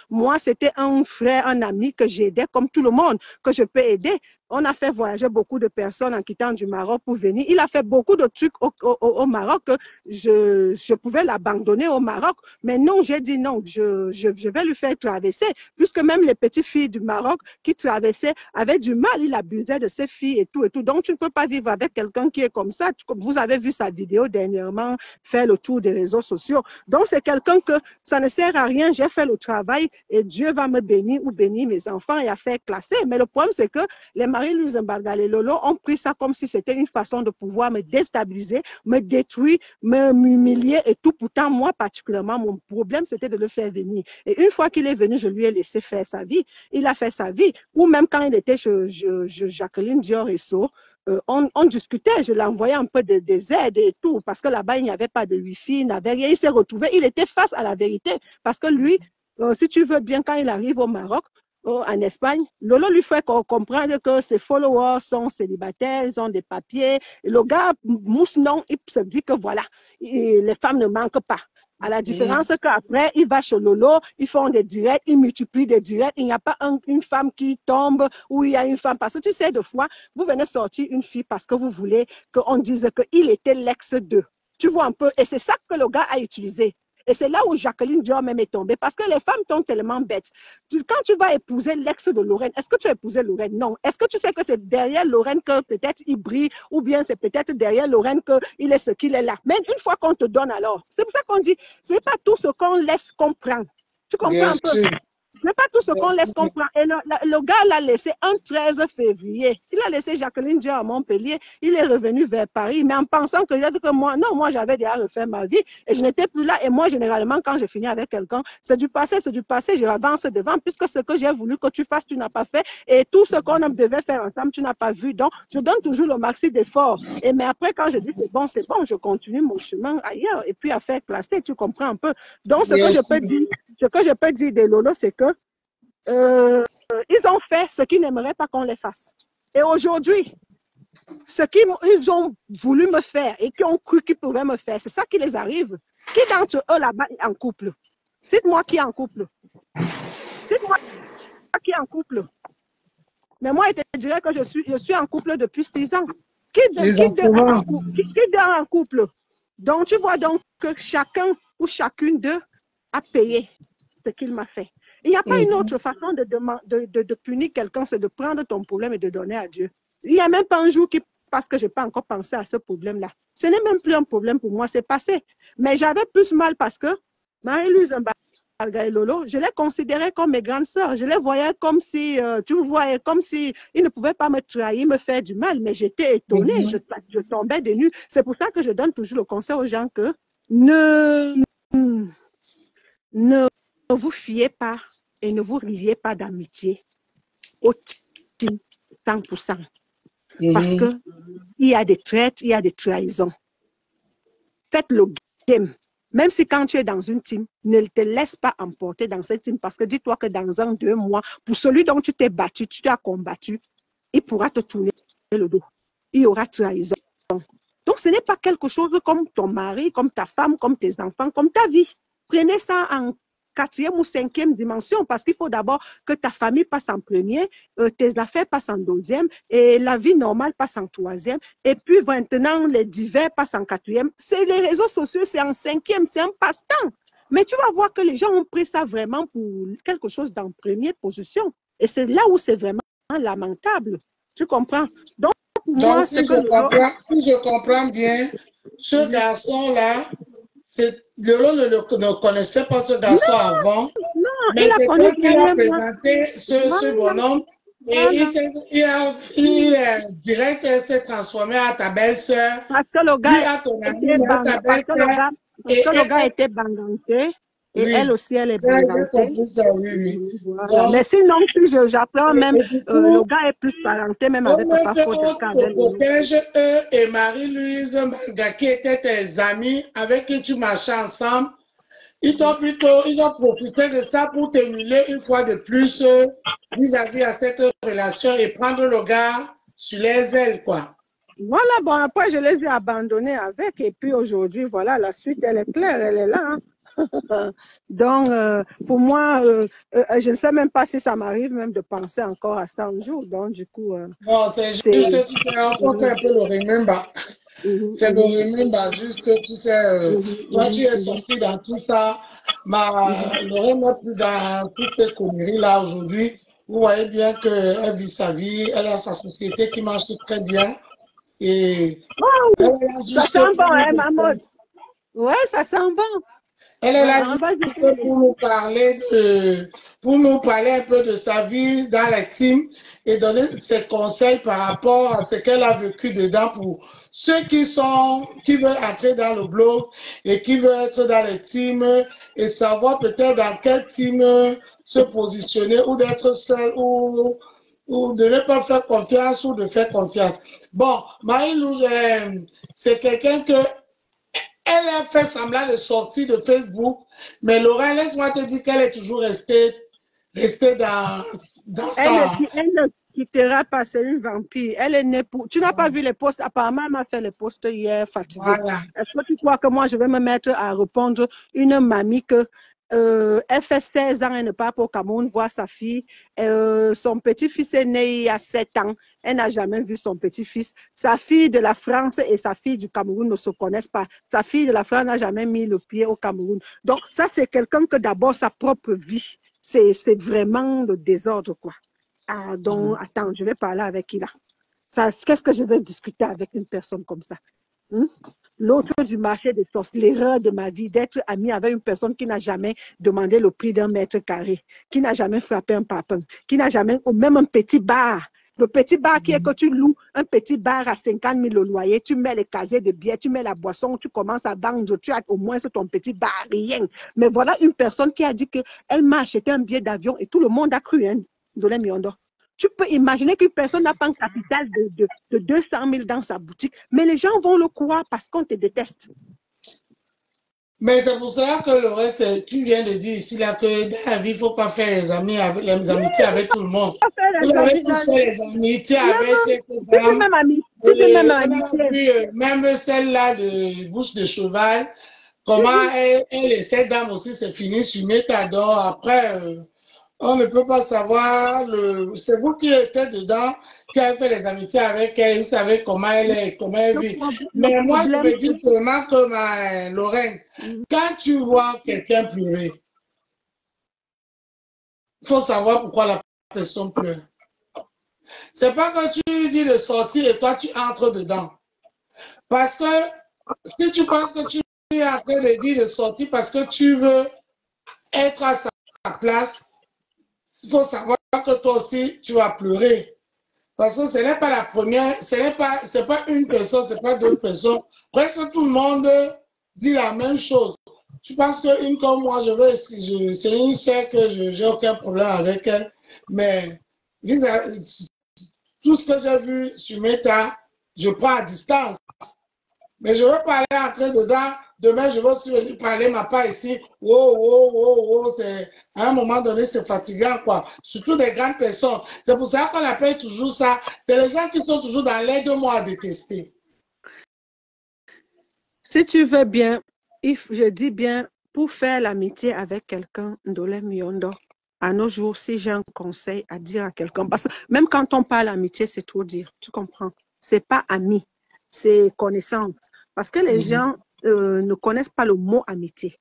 Moi, c'était un frère, un ami que j'aidais comme tout le monde, que je peux aider. On a fait voyager beaucoup de personnes en quittant du Maroc pour venir. Il a fait beaucoup de trucs au Maroc que je pouvais l'abandonner au Maroc. Mais non, j'ai dit non, je vais lui faire traverser. Puisque même les petites filles du Maroc qui traversaient avaient du mal. Il abusait de ses filles et tout. Donc, tu ne peux pas vivre avec quelqu'un qui est comme ça. Vous avez vu sa vidéo dernièrement faire le tour des réseaux sociaux. Donc, c'est quelqu'un que ça ne sert à rien. J'ai fait le travail et Dieu va me bénir ou bénir mes enfants et à faire classer. Mais le problème, c'est que les Marie-Louise Mbargane et Lolo ont pris ça comme si c'était une façon de pouvoir me déstabiliser, me détruire, m'humilier et tout. Pourtant, moi, particulièrement, mon problème, c'était de le faire venir. Et une fois qu'il est venu, je lui ai laissé faire sa vie. Il a fait sa vie. Ou même quand il était chez Jacqueline Dior-Esso, on discutait, je l'envoyais un peu des aides et tout, parce que là-bas, il n'y avait pas de wifi, il n'avait rien. Il s'est retrouvé, il était face à la vérité. Parce que lui, si tu veux bien, quand il arrive au Maroc, en Espagne, Lolo lui fait comprendre que ses followers sont célibataires, ils ont des papiers. Et le gars, mousse non, il se dit que voilà, les femmes ne manquent pas. À la différence qu'après, il va chez Lolo, ils font des directs, ils multiplient des directs. Il n'y a pas une femme qui tombe ou il y a une femme. Parce que tu sais, des fois, vous venez sortir une fille parce que vous voulez qu'on dise qu'il était l'ex d'eux. Tu vois un peu. Et c'est ça que le gars a utilisé. Et c'est là où Jacqueline Dior même est tombée. Parce que les femmes sont tellement bêtes. Quand tu vas épouser l'ex de Lorraine, est-ce que tu as épousé Lorraine? Non. Est-ce que tu sais que c'est derrière Lorraine que peut-être il brille ou bien c'est peut-être derrière Lorraine qu'il est ce qu'il est là? Mais une fois qu'on te donne alors, c'est pour ça qu'on dit, ce n'est pas tout ce qu'on laisse comprendre. Tu comprends un peu? Ce n'est pas tout ce qu'on laisse comprendre. Et le gars l'a laissé un 13 février. Il a laissé Jacqueline Dior à Montpellier. Il est revenu vers Paris, mais en pensant que moi, j'avais déjà refait ma vie et je n'étais plus là. Et moi, généralement, quand je finis avec quelqu'un, c'est du passé, je avance devant, puisque ce que j'ai voulu que tu fasses, tu n'as pas fait. Et tout ce qu'on devait faire ensemble, tu n'as pas vu. Donc, je donne toujours le maxi d'effort. Mais après, quand je dis c'est bon, je continue mon chemin ailleurs et puis à faire classer, tu comprends un peu. Donc, ce que je peux dire de Lolo, c'est que ils ont fait ce qu'ils n'aimeraient pas qu'on les fasse. Et aujourd'hui, ce qu'ils ont voulu me faire et qui ont cru qu'ils pouvaient me faire, c'est ça qui les arrive. Qui d'entre eux là-bas est en couple? Dites-moi qui est en couple. Dites-moi qui est en couple. Mais moi, je te dirais que je suis en couple depuis 6 ans. Qui dort en couple? Donc, tu vois donc que chacun ou chacune d'eux a payé ce qu'il m'a fait. Il n'y a pas une autre façon de punir quelqu'un, c'est de prendre ton problème et de donner à Dieu. Il n'y a même pas un jour qui passe que je n'ai pas encore pensé à ce problème-là. Ce n'est même plus un problème pour moi, c'est passé. Mais j'avais plus mal parce que Marie-Louise et Lolo, je les considérais comme mes grandes sœurs. Je les voyais comme si, tu me voyais, comme si ils ne pouvaient pas me trahir, me faire du mal. Mais j'étais étonnée, je tombais des nues. C'est pour ça que je donne toujours le conseil aux gens que ne vous fiez pas et ne vous liez pas d'amitié au team 100%. Parce qu'il y a des traites, il y a des trahisons. Faites le game. Même si quand tu es dans une team, ne te laisse pas emporter dans cette team parce que dis-toi que dans 1, 2 mois, pour celui dont tu t'es battu, tu t'as combattu, il pourra te tourner le dos. Il y aura trahison. Donc, ce n'est pas quelque chose comme ton mari, comme ta femme, comme tes enfants, comme ta vie. Prenez ça en 4e ou 5e dimension parce qu'il faut d'abord que ta famille passe en premier, tes affaires passent en 2e et la vie normale passe en 3e et puis maintenant les divers passent en 4e. C'est les réseaux sociaux, c'est en 5e, c'est un passe-temps. Mais tu vas voir que les gens ont pris ça vraiment pour quelque chose d'en première position et c'est là où c'est vraiment lamentable. Tu comprends? Donc, moi, si je comprends bien, ce garçon-là, Lolo ne connaissait pas ce garçon avant, mais c'est toi qui l'a présenté, ce bonhomme, et il est direct, elle s'est transformé à ta belle-sœur, parce que le gars était banganté. Et oui. Elle aussi, elle est bangantée. Voilà. Mais sinon, si j'apprends même, le gars est plus parenté, même avec Papa Fodeka. On protège eux et Marie-Louise Malga, qui étaient tes amis, avec qui tu marchais ensemble. Ils ont profité de ça pour t'émuler une fois de plus vis-à-vis à cette relation et prendre le gars sur les ailes, quoi. Voilà, bon, après, je les ai abandonnés avec. Et puis aujourd'hui, voilà, la suite, elle est claire, elle est là. Hein. Donc, pour moi, je ne sais même pas si ça m'arrive même de penser encore à ça un jour. Donc, du coup... non, c'est juste que tu t'es rencontré un peu le remember. C'est le remember, juste, tu sais, toi, tu es sorti dans tout ça. Lorraine n'est plus dans toutes ces conneries-là aujourd'hui. Vous voyez bien qu'elle vit sa vie, elle a sa société qui marche très bien. Et ça sent bon, hein, maman? Ouais, ça sent bon. Elle est là juste pour nous parler un peu de sa vie dans la team et donner ses conseils par rapport à ce qu'elle a vécu dedans pour ceux qui veulent entrer dans le blog et qui veulent être dans les teams et savoir peut-être dans quel team se positionner ou d'être seul ou de ne pas faire confiance ou de faire confiance. Bon, Marie-Louise, c'est quelqu'un que elle a fait semblant de sortir de Facebook, mais Laura, laisse-moi te dire qu'elle est toujours restée dans sa... Elle ne quittera pas, c'est une vampire. Elle est née pour... Tu n'as pas vu les posts, apparemment, elle m'a fait les posts hier, fatiguée. Voilà. Est-ce que tu crois que moi, je vais me mettre à répondre une mamie que... elle fait 16 ans, elle ne part pas au Cameroun voir sa fille. Son petit-fils est né il y a 7 ans. Elle n'a jamais vu son petit-fils. Sa fille de la France et sa fille du Cameroun ne se connaissent pas. Sa fille de la France n'a jamais mis le pied au Cameroun. Donc, ça, c'est quelqu'un que d'abord, sa propre vie, c'est vraiment le désordre, quoi. Ah, donc, attends, je vais parler avec qui là? Qu'est-ce que je vais discuter avec une personne comme ça? L'autre du marché des sauces, l'erreur de ma vie d'être amie avec une personne qui n'a jamais demandé le prix d'un mètre carré, qui n'a jamais frappé un papin, qui n'a jamais, ou même un petit bar. Le petit bar qui est que tu loues un petit bar à 50 000 le loyer, tu mets les casiers de bière, tu mets la boisson, tu commences à vendre, tu as au moins ton petit bar, rien. Mais voilà une personne qui a dit qu'elle m'a acheté un billet d'avion et tout le monde a cru, hein, Dolé Miondo. Tu peux imaginer qu'une personne n'a pas un capital de 200 000 dans sa boutique, mais les gens vont le croire parce qu'on te déteste. Mais c'est pour cela que le reste, tu viens de dire ici là que dans la vie, il ne faut pas faire les amis avec, les amitiés avec tout le monde. Faire Vous les avez amis, tous fait les amitiés avec non, cette si tu dame. même ami, si tu même On a amitié. vu même celle-là de bouche de cheval, comment elle et cette dame aussi se finissent sur Métador. Après, on ne peut pas savoir. C'est vous qui êtes dedans, qui avez fait les amitiés avec elle, vous savez comment elle est, comment elle vit. Le Mais moi, je problème, veux dire seulement que ma Lorraine, quand tu vois quelqu'un pleurer, il faut savoir pourquoi la personne pleure. C'est pas que tu lui dis de sortir et toi tu entres dedans. Parce que si tu penses que tu es en train de dire de sortir parce que tu veux être à sa place, il faut savoir que toi aussi tu vas pleurer. Parce que ce n'est pas la première, c'est pas une personne, c'est pas deux personnes. Presque tout le monde dit la même chose. Je pense qu'une comme moi, c'est une sœur que je n'ai aucun problème avec elle. Mais tout ce que j'ai vu sur Meta, je prends à distance. Mais je veux pas aller entrer dedans. Demain, je vais aussi venir parler ma part ici. Oh, oh, oh, oh, c'est, à un moment donné, c'est fatigant, quoi. Surtout des grandes personnes. C'est pour ça qu'on appelle toujours ça. C'est les gens qui sont toujours dans l'aide-moi à détester. si tu veux bien, je dis bien, pour faire l'amitié avec quelqu'un, Ndolé Miondo, à nos jours, si j'ai un conseil à dire à quelqu'un, parce que même quand on parle amitié, c'est trop dire, tu comprends? C'est pas ami, c'est connaissante. Parce que les gens ne connaissent pas le mot amitié.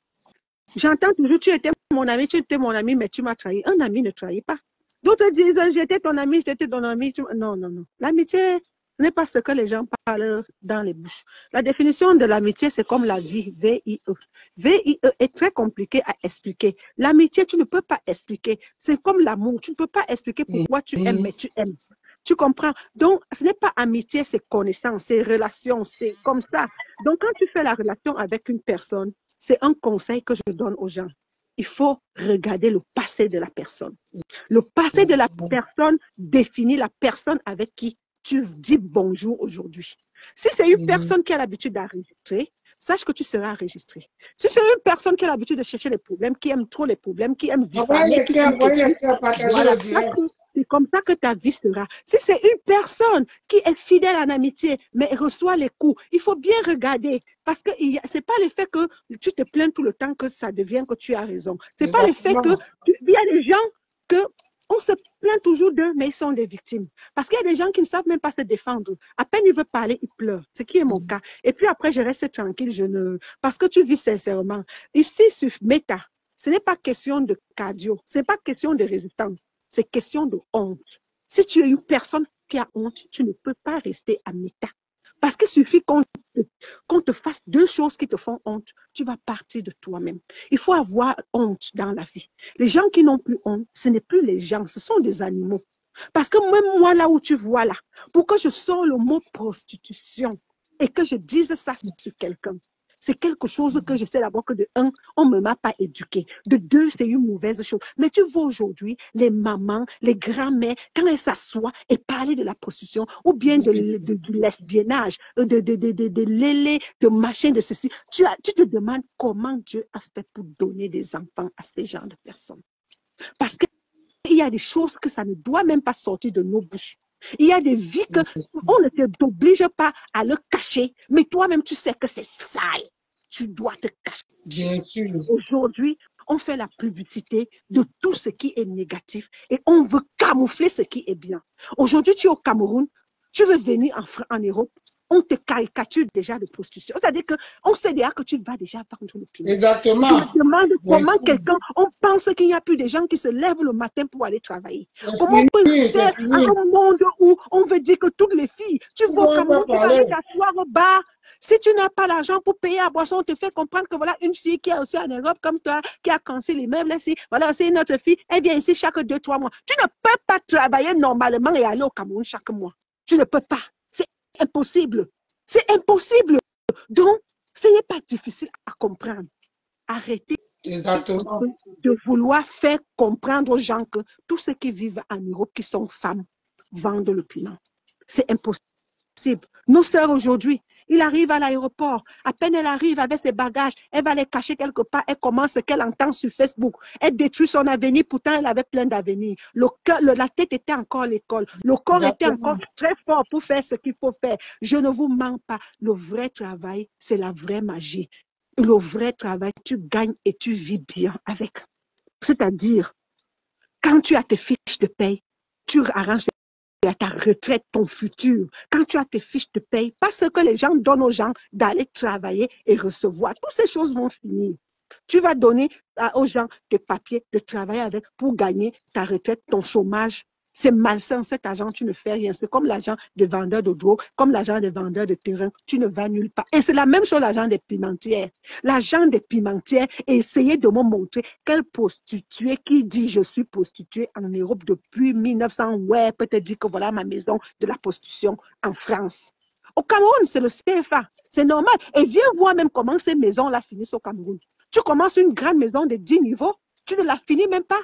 J'entends toujours, tu étais mon ami, mais tu m'as trahi. Un ami ne trahit pas. D'autres disent, j'étais ton ami, j'étais ton ami. Non, non, non. L'amitié n'est pas ce que les gens parlent dans les bouches. La définition de l'amitié, c'est comme la vie, V-I-E. V-I-E est très compliqué à expliquer. L'amitié, tu ne peux pas expliquer. C'est comme l'amour. Tu ne peux pas expliquer pourquoi tu aimes, mais tu aimes. Tu comprends? Donc, ce n'est pas amitié, c'est connaissance, c'est relation, c'est comme ça. Donc, quand tu fais la relation avec une personne, c'est un conseil que je donne aux gens. Il faut regarder le passé de la personne. Le passé de la personne définit la personne avec qui tu dis bonjour aujourd'hui. Si c'est une personne qui a l'habitude d'enregistrer, sache que tu seras enregistré. Si c'est une personne qui a l'habitude de chercher les problèmes, qui aime trop les problèmes, qui aime diffamer, qui aime voilà, c'est comme ça que ta vie sera. Si c'est une personne qui est fidèle en amitié, mais reçoit les coups, il faut bien regarder. Parce que ce n'est pas le fait que tu te plains tout le temps que ça devient que tu as raison. Ce n'est pas le fait que il y a des gens que on se plaint toujours d'eux, mais ils sont des victimes. Parce qu'il y a des gens qui ne savent même pas se défendre. À peine ils veulent parler, ils pleurent. Ce qui est mon cas. Et puis après, je reste tranquille. Parce que tu vis sincèrement. Ici, sur Meta, ce n'est pas question de cardio. Ce n'est pas question de résultat. C'est question de honte. Si tu es une personne qui a honte, tu ne peux pas rester à Meta. Parce qu'il suffit qu'on te fasse deux choses qui te font honte, tu vas partir de toi-même. Il faut avoir honte dans la vie. Les gens qui n'ont plus honte, ce n'est plus les gens, ce sont des animaux. Parce que même moi, là où tu vois là, pour que je sors le mot prostitution et que je dise ça sur quelqu'un, c'est quelque chose que je sais d'abord que de un, on ne m'a pas éduqué. De deux, c'est une mauvaise chose. Mais tu vois aujourd'hui, les mamans, les grands-mères, quand elles s'assoient et parlent de la prostitution ou bien du lesbiennage, de l'élé, de machin, de ceci, tu te demandes comment Dieu a fait pour donner des enfants à ces genres de personnes. Parce qu'il y a des choses que ça ne doit même pas sortir de nos bouches. Il y a des vies qu'on ne t'oblige pas à le cacher, mais toi-même, tu sais que c'est sale. Tu dois te cacher. Bien sûr. Aujourd'hui, on fait la publicité de tout ce qui est négatif et on veut camoufler ce qui est bien. Aujourd'hui, tu es au Cameroun, tu veux venir en Europe, on te caricature déjà de prostitution. C'est-à-dire qu'on sait déjà que tu vas déjà vendre le piment. Exactement. Je me demande comment quelqu'un, on pense qu'il n'y a plus de gens qui se lèvent le matin pour aller travailler. Comment on peut faire un monde où on veut dire que toutes les filles, tu vas au Cameroun, tu vas aller t'asseoir au bar. Si tu n'as pas l'argent pour payer à boisson, on te fait comprendre que voilà une fille qui est aussi en Europe comme toi, qui a cassé les meubles ici, voilà c'est une autre fille, elle vient ici chaque 2-3 mois. Tu ne peux pas travailler normalement et aller au Cameroun chaque mois. Tu ne peux pas. C'est impossible. C'est impossible. Donc, ce n'est pas difficile à comprendre. Arrêtez de vouloir faire comprendre aux gens que tous ceux qui vivent en Europe, qui sont femmes, vendent le piment. C'est impossible. Nos sœurs aujourd'hui, il arrive à l'aéroport, à peine elle arrive avec ses bagages, elle va les cacher quelque part, elle commence ce qu'elle entend sur Facebook, elle détruit son avenir, pourtant elle avait plein d'avenir. La tête était encore à l'école, le corps était encore Exactement. très fort pour faire ce qu'il faut faire. Je ne vous mens pas, le vrai travail, c'est la vraie magie. Le vrai travail, tu gagnes et tu vis bien avec. C'est-à-dire, quand tu as tes fiches de paye, tu arranges à ta retraite, ton futur. Quand tu as tes fiches de paye, pas ce que les gens donnent aux gens d'aller travailler et recevoir. Toutes ces choses vont finir. Tu vas donner aux gens des papiers de travailler avec pour gagner ta retraite, ton chômage. C'est malsain, cet argent, tu ne fais rien. C'est comme l'argent des vendeurs de drogue, comme l'argent des vendeurs de terrain. Tu ne vas nulle part. Et c'est la même chose, l'argent des pimentières. L'argent des pimentières, essayez de me montrer quelle prostituée qui dit je suis prostituée en Europe depuis 1900, ouais, peut-être dire que voilà ma maison de la prostitution en France. Au Cameroun, c'est le CFA. C'est normal. Et viens voir même comment ces maisons-là finissent au Cameroun. Tu commences une grande maison de 10 niveaux, tu ne la finis même pas.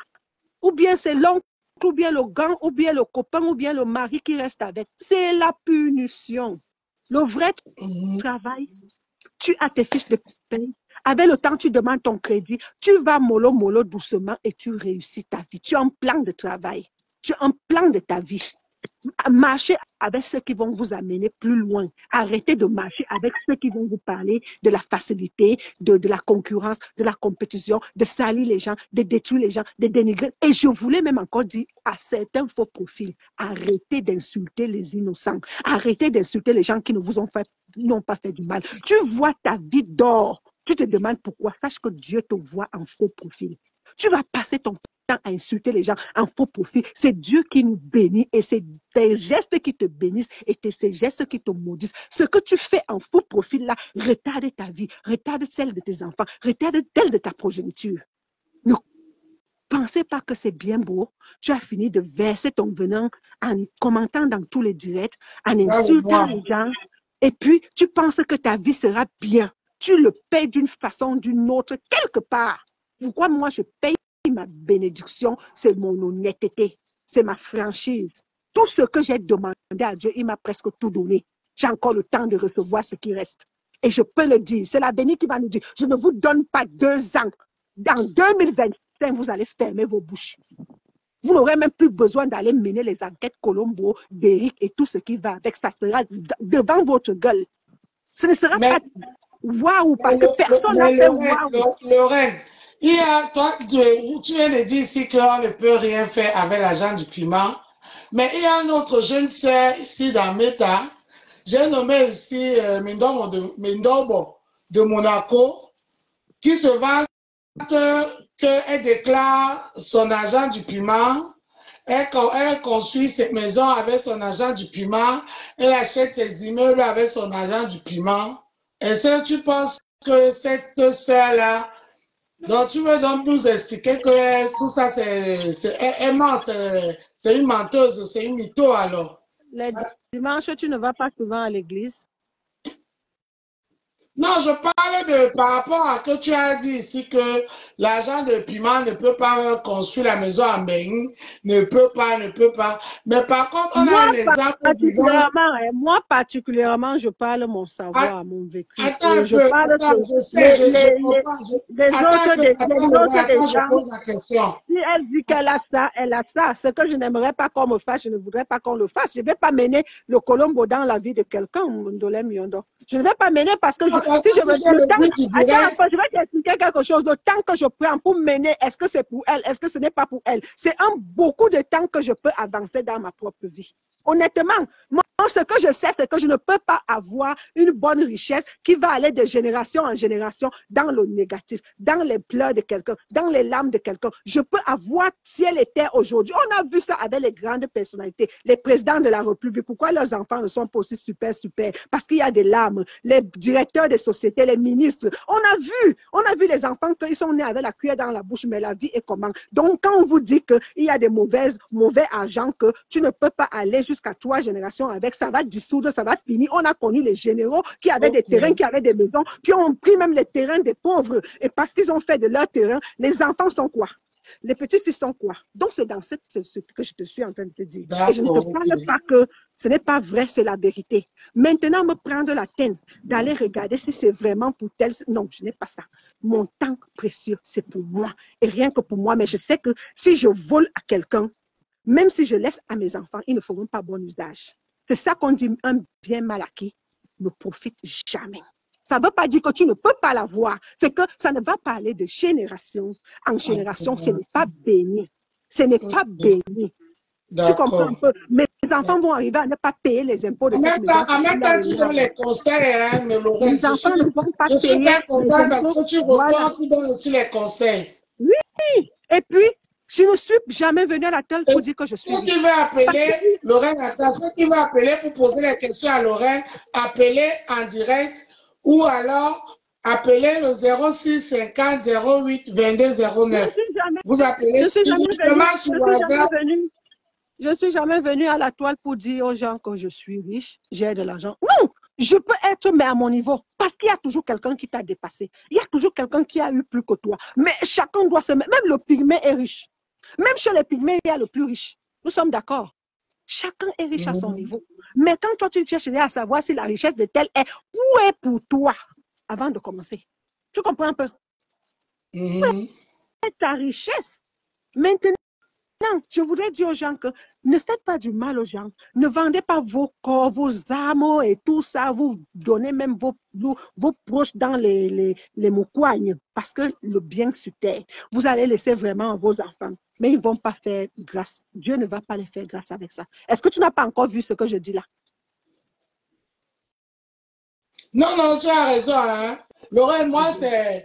Ou bien c'est l'oncle, ou bien le gant, ou bien le copain, ou bien le mari qui reste avec. C'est la punition. Le vrai travail, tu as tes fiches de paye. Avec le temps, tu demandes ton crédit. Tu vas mollo, mollo doucement et tu réussis ta vie. Tu as un plan de travail. Tu as un plan de ta vie. Marchez avec ceux qui vont vous amener plus loin. Arrêtez de marcher avec ceux qui vont vous parler de la facilité, de la concurrence, de la compétition, de salir les gens, de détruire les gens, de dénigrer. Et je voulais même encore dire à certains faux profils, arrêtez d'insulter les innocents. Arrêtez d'insulter les gens qui ne vous ont n'ont pas fait du mal. Tu vois ta vie d'or. Tu te demandes pourquoi. Sache que Dieu te voit en faux profil. Tu vas passer ton temps à insulter les gens en faux profil. C'est Dieu qui nous bénit et c'est tes gestes qui te bénissent et ces gestes qui te maudissent. Ce que tu fais en faux profil là, retarde ta vie, retarde celle de tes enfants, retarde celle de ta progéniture. Ne pensez pas que c'est bien beau. Tu as fini de verser ton venin en commentant dans tous les directs, en insultant les gens et puis tu penses que ta vie sera bien. Tu le payes d'une façon ou d'une autre quelque part. Pourquoi moi je paye ma bénédiction, c'est mon honnêteté, c'est ma franchise. Tout ce que j'ai demandé à Dieu, il m'a presque tout donné. J'ai encore le temps de recevoir ce qui reste. Et je peux le dire, c'est l'avenir qui va nous dire, je ne vous donne pas 2 ans. Dans 2025, vous allez fermer vos bouches. Vous n'aurez même plus besoin d'aller mener les enquêtes Colombo, Béric et tout ce qui va avec. Ça sera devant votre gueule. Ce ne sera pas waouh, parce que personne n'a fait waouh. Lorraine, toi, tu viens de dire ici qu'on ne peut rien faire avec l'argent du piment, mais il y a une autre jeune sœur ici dans Meta, j'ai nommé ici Mendobo de Monaco, qui se vante qu'elle déclare son argent du piment. Elle construit cette maison avec son argent du piment. Elle achète ses immeubles avec son argent du piment. Est-ce que tu penses que cette sœur-là, donc tu veux donc nous expliquer que tout ça, c'est une menteuse, c'est une mytho alors? Les dimanches, tu ne vas pas souvent à l'église? Non, je parle par rapport à que tu as dit ici que l'argent de piment ne peut pas construire la maison à Meng, ne peut pas. Mais par contre, on a un exemple. Moi particulièrement, je parle mon savoir, mon vécu. Attends un je peu, parle attends, de je sais, je comprends. les autres gens. Je pose la question. Si elle dit qu'elle a ça, elle a ça. Ce que je n'aimerais pas qu'on me fasse, je ne voudrais pas qu'on le fasse. Je ne vais pas mener le Colombo dans la vie de quelqu'un, Ndolé Miondo. Je ne vais pas mener parce que si je me dis le temps, attends, je vais t'expliquer quelque chose. Le temps que je prends pour mener, est-ce que c'est pour elle, est-ce que ce n'est pas pour elle? C'est beaucoup de temps que je peux avancer dans ma propre vie. Honnêtement, moi, ce que je sais, c'est que je ne peux pas avoir une bonne richesse qui va aller de génération en génération dans le négatif, dans les pleurs de quelqu'un, dans les larmes de quelqu'un. Je peux avoir, si elle était aujourd'hui, on a vu ça avec les grandes personnalités, les présidents de la République. Pourquoi leurs enfants ne sont pas aussi super? Parce qu'il y a des larmes. Les directeurs des sociétés, les ministres. On a vu les enfants qu'ils sont nés avec la cuillère dans la bouche, mais la vie est comment? Donc, quand on vous dit qu'il y a des mauvais argent, que tu ne peux pas aller jusqu'à 3 générations avec, ça va dissoudre, ça va finir. On a connu les généraux qui avaient des terrains, qui avaient des maisons, qui ont pris même les terrains des pauvres. Et parce qu'ils ont fait de leur terrain, les enfants sont quoi? Les petites filles sont quoi? Donc, c'est dans ce que je te suis en train de te dire. Et je ne te D'accord, parle ok. pas que ce n'est pas vrai, c'est la vérité. Maintenant, me prendre la peine d'aller regarder si c'est vraiment pour tel... Non, je n'ai pas ça. Mon temps précieux, c'est pour moi. Et rien que pour moi. Mais je sais que si je vole à quelqu'un, même si je laisse à mes enfants, ils ne feront pas bon usage. C'est ça qu'on dit, un bien mal acquis ne profite jamais. Ça ne veut pas dire que tu ne peux pas l'avoir. C'est que ça ne va pas aller de génération en génération. Ce n'est pas béni. Ce n'est pas béni. Tu comprends un D'accord. peu? Mes enfants vont arriver à ne pas payer les impôts de cette maison. En même temps, tu donnes les conseils, hein, mais Mes Lorraine, enfants ne vont pas je suis payer bien les contente parce impôts. que tu Voilà. reprends, tu donnes aussi les conseils. Oui. Et puis, je ne suis jamais venue à la telle pour dire que je suis Ceux qui riche. veulent appeler Lorraine, attends, ceux qui veulent appeler pour poser les questions à Lorraine, appelez en direct ou alors appelez le 06 50 08 22 09. Vous appelez Je suis jamais venue, uniquement sur WhatsApp. je suis jamais venue à la toile pour dire aux gens que je suis riche, j'ai de l'argent. Non, je peux être, mais à mon niveau, parce qu'il y a toujours quelqu'un qui t'a dépassé. Il y a toujours quelqu'un qui a eu plus que toi. Mais chacun doit se mettre, même le pygmée est riche. Même chez les pygmées, il y a le plus riche. Nous sommes d'accord. Chacun est riche à son niveau. Mais quand toi, tu cherches à savoir si la richesse de tel est, où est pour toi, avant de commencer. Tu comprends un peu? Où est ta richesse? Maintenant, je voudrais dire aux gens que ne faites pas du mal aux gens. Ne vendez pas vos corps, vos âmes et tout ça. Vous donnez même vos proches dans les moukouagnes parce que le bien sur terre, vous allez laisser vraiment vos enfants. Mais ils ne vont pas faire grâce. Dieu ne va pas les faire grâce avec ça. Est-ce que tu n'as pas encore vu ce que je dis là? Non, non, tu as raison. Hein. Lorraine, moi, c'est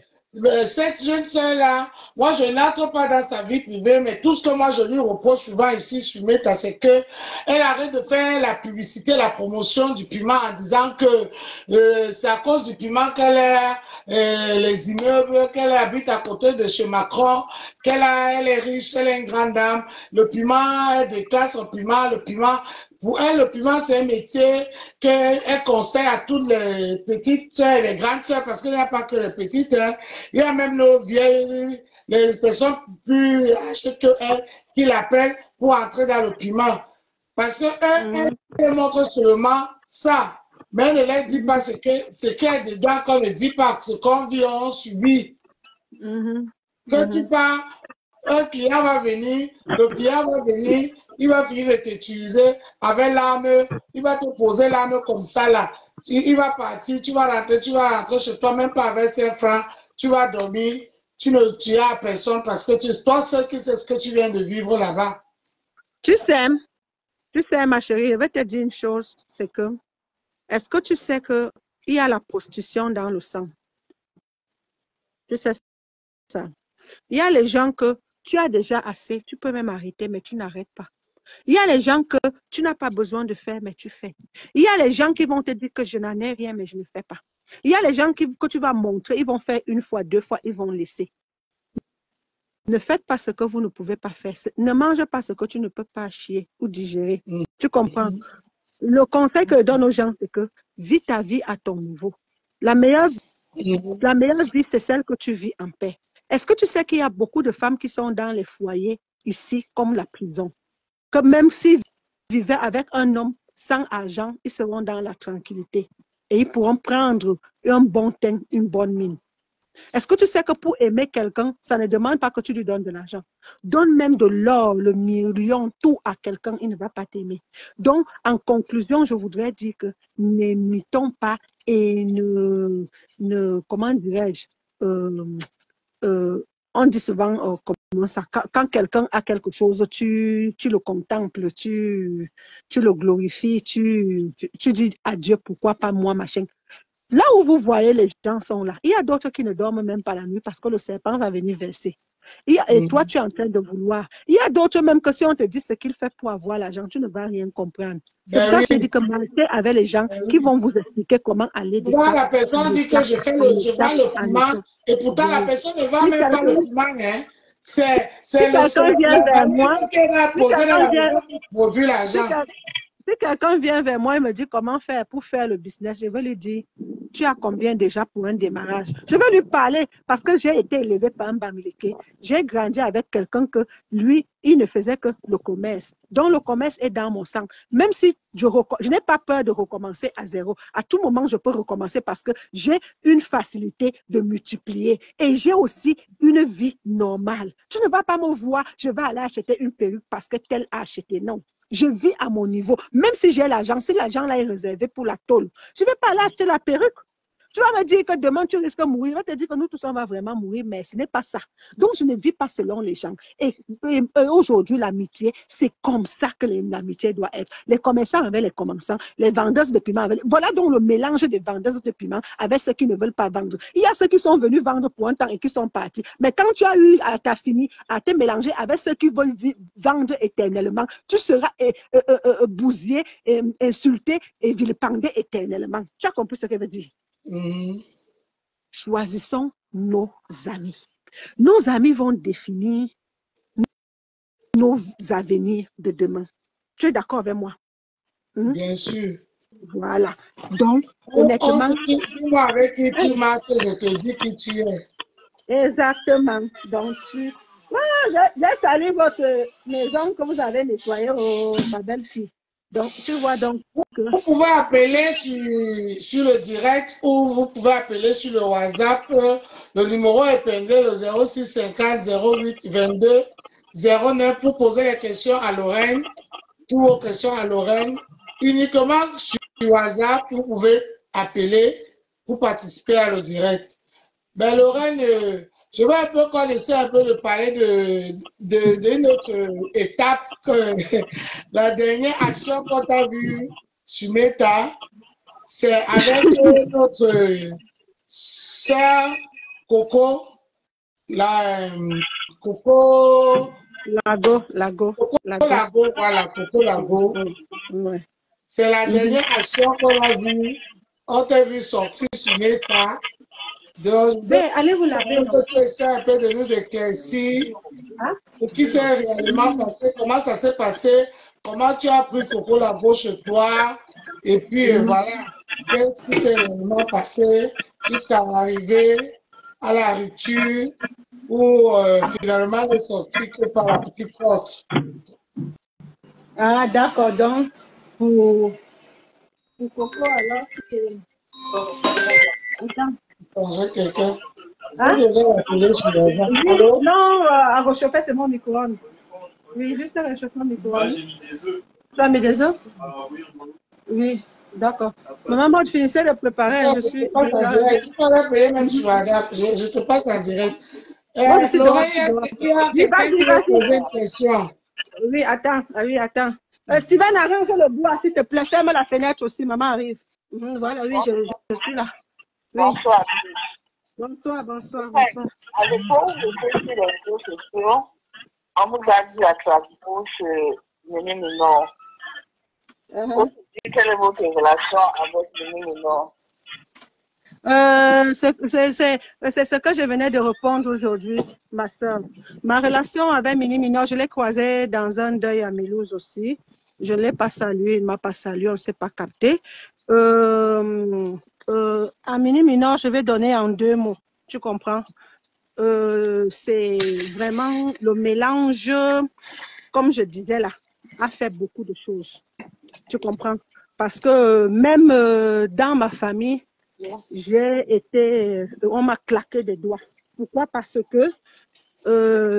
cette jeune soeur-là. Moi, je n'entre pas dans sa vie privée, mais tout ce que moi, je lui repose souvent ici sur Meta, c'est que elle arrête de faire la publicité, la promotion du piment en disant que c'est à cause du piment qu'elle a les immeubles, qu'elle habite à côté de chez Macron, elle est riche, elle est une grande dame. Le piment, elle déclare son piment, le piment. Pour elle, le piment, c'est un métier qu'elle conseille à toutes les petites soeurs et les grandes soeurs, parce qu'il n'y a pas que les petites, hein. Il y a même nos vieilles, les personnes plus âgées qu'elles qui l'appellent pour entrer dans le piment. Parce qu'elle montre seulement ça. Mais elle ne leur dit pas ce qu'il y a dedans, qu'on ne dit pas ce qu'on vit, on subit. Que tu pars, un client va venir, le client va venir, il va finir de t'utiliser avec l'arme, il va te poser l'arme comme ça là. Il va partir, tu vas rentrer chez toi, même pas avec 5 francs, tu vas dormir, tu ne tueras personne parce que toi seul qui sais ce que tu viens de vivre là-bas. Tu sais, ma chérie, je vais te dire une chose, c'est que, est-ce que tu sais qu'il y a la prostitution dans le sang? Tu sais ça. Il y a les gens que tu as déjà assez, tu peux même arrêter, mais tu n'arrêtes pas. Il y a les gens que tu n'as pas besoin de faire, mais tu fais. Il y a les gens qui vont te dire que je n'en ai rien, mais je ne fais pas. Il y a les gens que tu vas montrer, ils vont faire une fois, 2 fois, ils vont laisser. Ne faites pas ce que vous ne pouvez pas faire. Ne mange pas ce que tu ne peux pas chier ou digérer. Tu comprends? Le conseil que je donne aux gens, c'est que vis ta vie à ton niveau. La meilleure vie, c'est celle que tu vis en paix. Est-ce que tu sais qu'il y a beaucoup de femmes qui sont dans les foyers ici, comme la prison? Que même s'ils vivaient avec un homme sans argent, ils seront dans la tranquillité. Et ils pourront prendre un bon teint, une bonne mine. Est-ce que tu sais que pour aimer quelqu'un, ça ne demande pas que tu lui donnes de l'argent. Donne même de l'or, le million, tout à quelqu'un, il ne va pas t'aimer. Donc, en conclusion, je voudrais dire que n'imitons pas et comment dirais-je, on dit souvent, comment ça, quand quelqu'un a quelque chose, tu le contemples, tu le glorifies, tu dis adieu, pourquoi pas moi, machin. Là où vous voyez les gens sont là, il y a d'autres qui ne dorment même pas la nuit parce que le serpent va venir verser. Et toi, tu es en train de vouloir. Il y a d'autres même que si on te dit ce qu'il fait pour avoir l'argent, tu ne vas rien comprendre. C'est pour ça que je dis que marchez avec les gens qui vont vous expliquer comment aller des Souvent, la personne dit que je vends le piment et pourtant la personne ne vend même pas le piment. Hein. C'est le quelqu'un vient vers moi, qui va poser dans la maison qui produit l'argent. Si quelqu'un vient vers moi et me dit comment faire pour faire le business, je vais lui dire, tu as combien déjà pour un démarrage? Je vais lui parler parce que j'ai été élevé par un Bamileke. J'ai grandi avec quelqu'un que lui, il ne faisait que le commerce. Donc le commerce est dans mon sang. Même si je n'ai pas peur de recommencer à zéro. À tout moment, je peux recommencer parce que j'ai une facilité de multiplier. Et j'ai aussi une vie normale. Tu ne vas pas me voir, je vais aller acheter une perruque parce que tel a acheté. Non. Je vis à mon niveau. Même si j'ai l'argent, si l'argent là est réservé pour la tôle, je ne vais pas aller acheter la perruque. Tu vas me dire que demain, tu risques de mourir. Je vais te dire que nous tous, on va vraiment mourir, mais ce n'est pas ça. Donc, je ne vis pas selon les gens. Et aujourd'hui, l'amitié, c'est comme ça que l'amitié doit être. Les commerçants avec les commerçants, les vendeuses de piment avec... Voilà donc le mélange des vendeuses de piment avec ceux qui ne veulent pas vendre. Il y a ceux qui sont venus vendre pour un temps et qui sont partis. Mais quand tu as fini à te mélanger avec ceux qui veulent vendre éternellement, tu seras bousillé, insulté et vilipendé éternellement. Tu as compris ce que je veux dire? Choisissons nos amis. Nos amis vont définir nos avenirs de demain. Tu es d'accord avec moi? Bien sûr. Voilà. Donc, honnêtement... Dis-moi avec qui tu marches, je te dis qui tu es. Exactement. Donc, j'ai salué votre maison que vous avez nettoyée, ma belle-fille. Donc, tu vois donc... Vous pouvez appeler sur le direct ou vous pouvez appeler sur le WhatsApp. Le numéro est épinglé, le 0650 08 22 09 pour poser les questions à Lorraine. Toutes vos questions à Lorraine. Uniquement sur WhatsApp, vous pouvez appeler pour participer à le direct. Ben Lorraine, je vais un peu connaître un peu de parler d'une autre étape, la dernière action qu'on a vue sur Meta, c'est avec notre sœur Coco, Coco Lago. Voilà, Coco Lago. Ouais. C'est la dernière action qu'on a vue. On t'a vu sortir sur Meta. Allez vous laver. Tu essaies un peu de nous éclaircir ce qui s'est réellement passé, comment ça s'est passé, comment tu as pris Coco Lago chez toi, et puis voilà, qu'est-ce qui s'est réellement passé jusqu'à arriver à la rupture où finalement elle est sortie que par la petite porte. Ah, d'accord. Donc, pour Coco, alors, Bonjour, quelqu'un. Hein? Allô? Non, à réchauffer, c'est mon micro-ondes. Oui, juste à réchauffer mon micro-ondes. J'ai mis des œufs. Tu as mis des œufs? Oui. Oui, d'accord. Maman, moi, je finissais de préparer. Je suis. Tu passes en direct. Tu peux payer même sur WhatsApp. Je te passe en direct. Laurent, il y a quelqu'un qui veut poser une question. Oui, attends. Oui, attends. Steven, arrange le bois, s'il te plaît. Ferme la fenêtre aussi. Maman arrive. Voilà, oui, je suis là. Oui. Bonsoir. Bonsoir. À l'époque où j'étais sur les réseaux sociaux, on nous a dit à ta bouche, Méné Minor. Quelle est votre relation avec Méné Minor? C'est ce que je venais de répondre aujourd'hui, ma soeur. Ma relation avec Mini Minor, je l'ai croisée dans un deuil à Mulhouse aussi. Je ne l'ai pas salué, il ne m'a pas salué, on ne s'est pas capté. À Mini Minor, je vais donner en 2 mots, tu comprends? C'est vraiment le mélange, comme je disais là, a fait beaucoup de choses. Tu comprends? Parce que même dans ma famille, on m'a claqué des doigts. Pourquoi? Parce que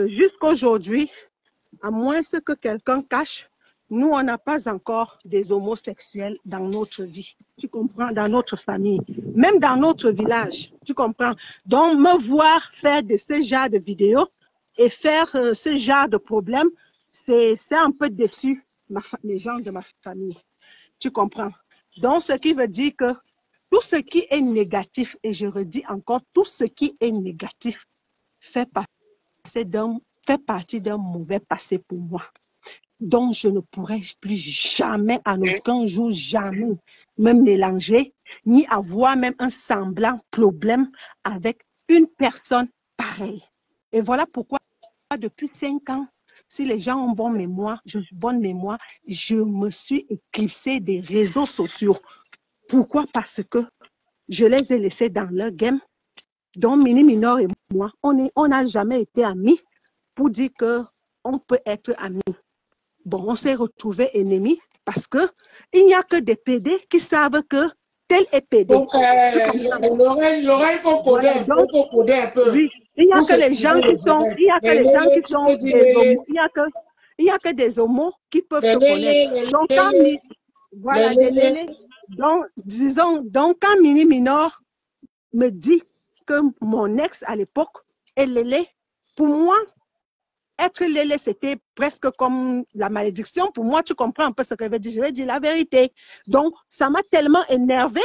jusqu'aujourd'hui, à moins que quelqu'un cache, nous, on n'a pas encore des homosexuels dans notre vie. Tu comprends? Dans notre famille. Même dans notre village. Tu comprends? Donc, me voir faire de ce genre de vidéos et faire ce genre de problèmes, c'est un peu déçu les gens de ma famille. Tu comprends? Donc, ce qui veut dire que tout ce qui est négatif, et je redis encore, tout ce qui est négatif fait partie d'un mauvais passé pour moi. Donc, je ne pourrais plus jamais, en aucun jour, jamais me mélanger, ni avoir même un semblant problème avec une personne pareille. Et voilà pourquoi, depuis 5 ans, si les gens ont bonne mémoire, je me suis éclipsée des réseaux sociaux. Pourquoi? Parce que je les ai laissés dans leur game. Donc, Mini Minor et moi, on n'a jamais été amis pour dire qu'on peut être amis. Bon, on s'est retrouvés ennemis parce qu'il n'y a que des PD qui savent que tel est PD. Donc, Lorraine, il faut coder un peu, il faut coder un peu. Oui, il n'y a que les gens qui sont, il y a que les gens qui sont des homos, il n'y a que des homos qui peuvent se connaître. Donc, quand, voilà, des lélés. Donc, disons, donc, quand Mini Minor me dit que mon ex à l'époque est lélé, pour moi, être lélé, c'était presque comme la malédiction. Pour moi, tu comprends un peu ce que je veux dire. Je vais dire la vérité. Donc, ça m'a tellement énervée.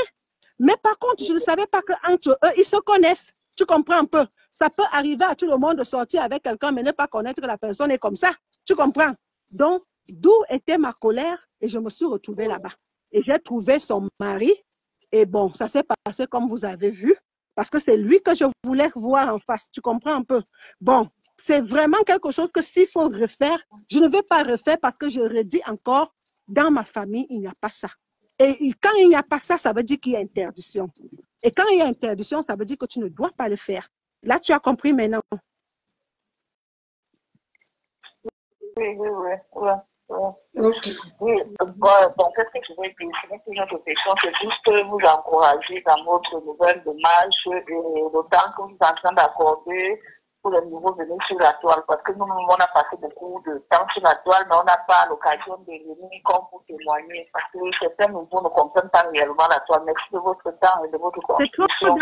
Mais par contre, je ne savais pas qu'entre eux, ils se connaissent. Tu comprends un peu? Ça peut arriver à tout le monde de sortir avec quelqu'un, mais ne pas connaître que la personne est comme ça. Tu comprends? Donc, d'où était ma colère? Et je me suis retrouvée là-bas. Et j'ai trouvé son mari. Et bon, ça s'est passé comme vous avez vu. Parce que c'est lui que je voulais voir en face. Tu comprends un peu? Bon, c'est vraiment quelque chose que s'il faut refaire, je ne vais pas refaire parce que je redis encore, dans ma famille, il n'y a pas ça. Et quand il n'y a pas ça, ça veut dire qu'il y a interdiction. Et quand il y a interdiction, ça veut dire que tu ne dois pas le faire. Là, tu as compris maintenant. Oui. Ok. Oui, bon, qu'est-ce que je vais dire? Ce n'est plus notre question, c'est juste vous encourager dans votre nouvelle démarche et le temps que vous êtes en train d'accorder pour les nouveaux venus sur la toile. Parce que nous, on a passé beaucoup de temps sur la toile, mais on n'a pas l'occasion de venir comme pour témoigner. Parce que certains nouveaux ne comprennent pas réellement la toile. Merci de votre temps et de votre contribution.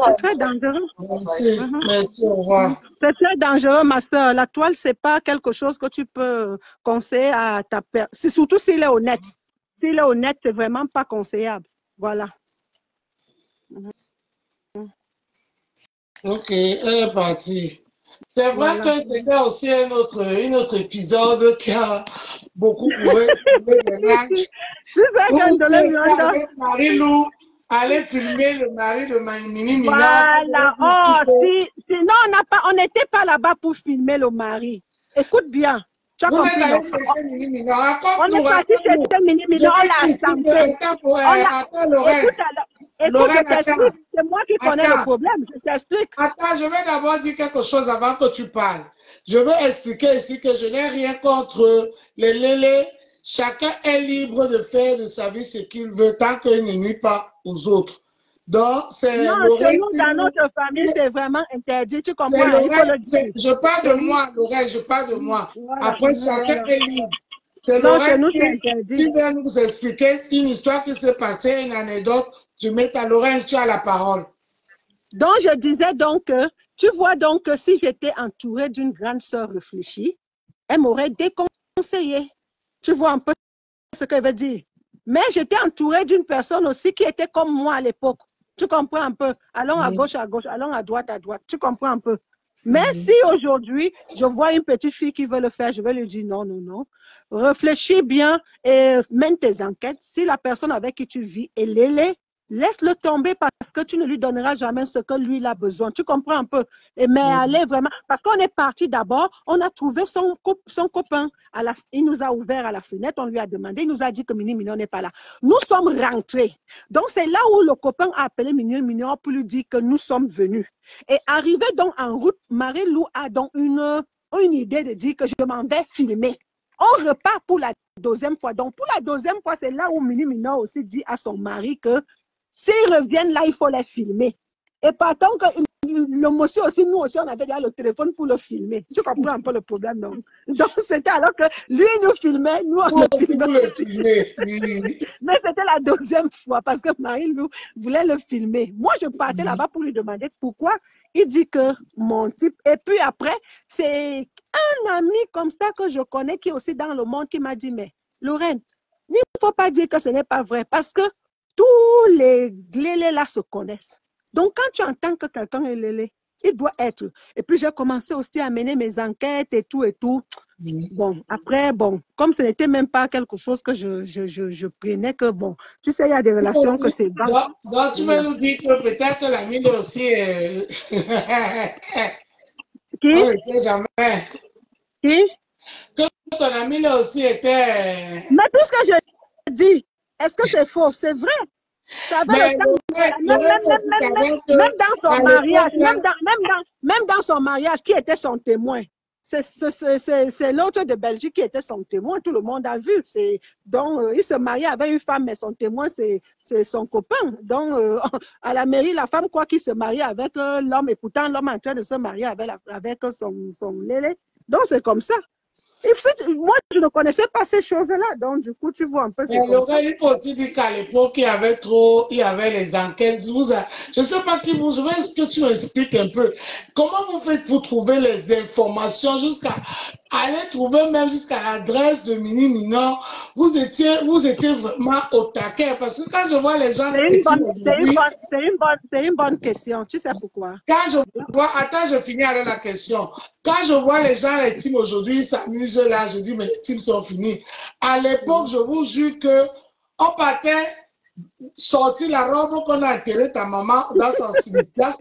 C'est très dangereux. Merci, merci, au revoir. C'est très dangereux, Master. La toile, ce n'est pas quelque chose que tu peux conseiller à ta personne. Surtout s'il est honnête. S'il est honnête, ce n'est vraiment pas conseillable. Voilà. Ok, elle est partie. C'est vrai que c'était aussi un autre épisode qui a beaucoup prouvé des lacs. Avec Marie-Lou, aller filmer le mari de Mini Minor. Voilà. Oh, sinon, on n'était pas là-bas pour filmer le mari. Écoute bien. Tu as Vous compris, êtes allé chercher Mini Minor. On est parti chercher Mini Minor, on l'a assemblé. Attends, Lorraine. Écoute, je t'explique. C'est moi qui connais le problème. Je t'explique. Attends, je vais d'abord dire quelque chose avant que tu parles. Je veux expliquer ici que je n'ai rien contre les lélés. Chacun est libre de faire de sa vie ce qu'il veut tant qu'il ne nuit pas aux autres. Donc, c'est Lorraine. Nous, dans notre famille, c'est vraiment interdit. Tu comprends? Je parle de moi, Lorraine, je parle de moi. Voilà, après, chacun est libre. C'est Lorraine qui vient nous expliquer une histoire qui s'est passée, une anecdote. Tu mets ta Lorraine, tu as la parole. Donc, je disais donc que, tu vois donc que si j'étais entourée d'une grande sœur réfléchie, elle m'aurait déconseillé. Tu vois un peu ce que je veux dire. Mais j'étais entourée d'une personne aussi qui était comme moi à l'époque. Tu comprends un peu? Allons à gauche, allons à droite. Tu comprends un peu? Mais si aujourd'hui, je vois une petite fille qui veut le faire, je vais lui dire non, non, non. Réfléchis bien et mène tes enquêtes. Si la personne avec qui tu vis est lélé, laisse-le tomber parce que tu ne lui donneras jamais ce que lui il a besoin. Tu comprends un peu? Mais allez vraiment, parce qu'on est parti d'abord, on a trouvé son copain. Il nous a ouvert à la fenêtre, on lui a demandé, il nous a dit que Mini Minor n'est pas là. Nous sommes rentrés. Donc c'est là où le copain a appelé Mini Minor pour lui dire que nous sommes venus. Et arrivé donc en route, Marie-Lou a donc une idée de dire que je m'en vais filmer. On repart pour la deuxième fois. Donc pour la deuxième fois, c'est là où Mini Minor aussi dit à son mari que s'ils reviennent là, il faut les filmer. Et partons que le monsieur aussi, nous aussi, on avait déjà le téléphone pour le filmer. Tu comprends un peu le problème, non? Donc, c'était alors que lui nous filmait, nous on le filmait. Mais c'était la deuxième fois parce que Marie nous voulait le filmer. Moi, je partais là-bas pour lui demander pourquoi. Il dit que mon type. Et puis après, c'est un ami comme ça que je connais qui est aussi dans le monde qui m'a dit, mais Lorraine, il ne faut pas dire que ce n'est pas vrai parce que tous les lélés là se connaissent. Donc, quand tu entends que quelqu'un est lélé, il doit être. Et puis, j'ai commencé aussi à mener mes enquêtes et tout et tout. Bon, après, bon, comme ce n'était même pas quelque chose que je prenais que, bon, tu sais, il y a des relations que c'est bon. Donc, tu veux nous dire que peut-être la mine aussi Qui? on ne sait jamais. Qui? Que ton ami là aussi était... Mais tout ce que je dis, est-ce que c'est faux? C'est vrai. Ça avait Mais le temps. Même dans son mariage, même dans son mariage, qui était son témoin? C'est l'autre de Belgique qui était son témoin. Tout le monde a vu. Donc, il se mariait avec une femme, mais son témoin, c'est son copain. Donc, à la mairie, la femme croit qu'il se marie avec l'homme, et pourtant, l'homme est en train de se marier avec son lélé. Donc, c'est comme ça. Et moi, je ne connaissais pas ces choses-là. Donc, du coup, tu vois un peu, c'est comme ça. Il faut aussi dire qu'à l'époque, il y avait les enquêtes. Je ne sais pas qui vous, est-ce que tu m'expliques un peu. Comment vous faites pour trouver les informations jusqu'à aller trouver même jusqu'à l'adresse de Mini Minon? Vous étiez vraiment au taquet parce que quand je vois les gens... C'est une bonne question. Tu sais pourquoi? Quand je vois, attends, je finis avec la question. Quand je vois les gens, les teams aujourd'hui, ils s'amusent là, je dis, mais les teams sont finis. À l'époque, je vous jure que on partait sortir la robe qu'on a enterré ta maman dans son cercueil,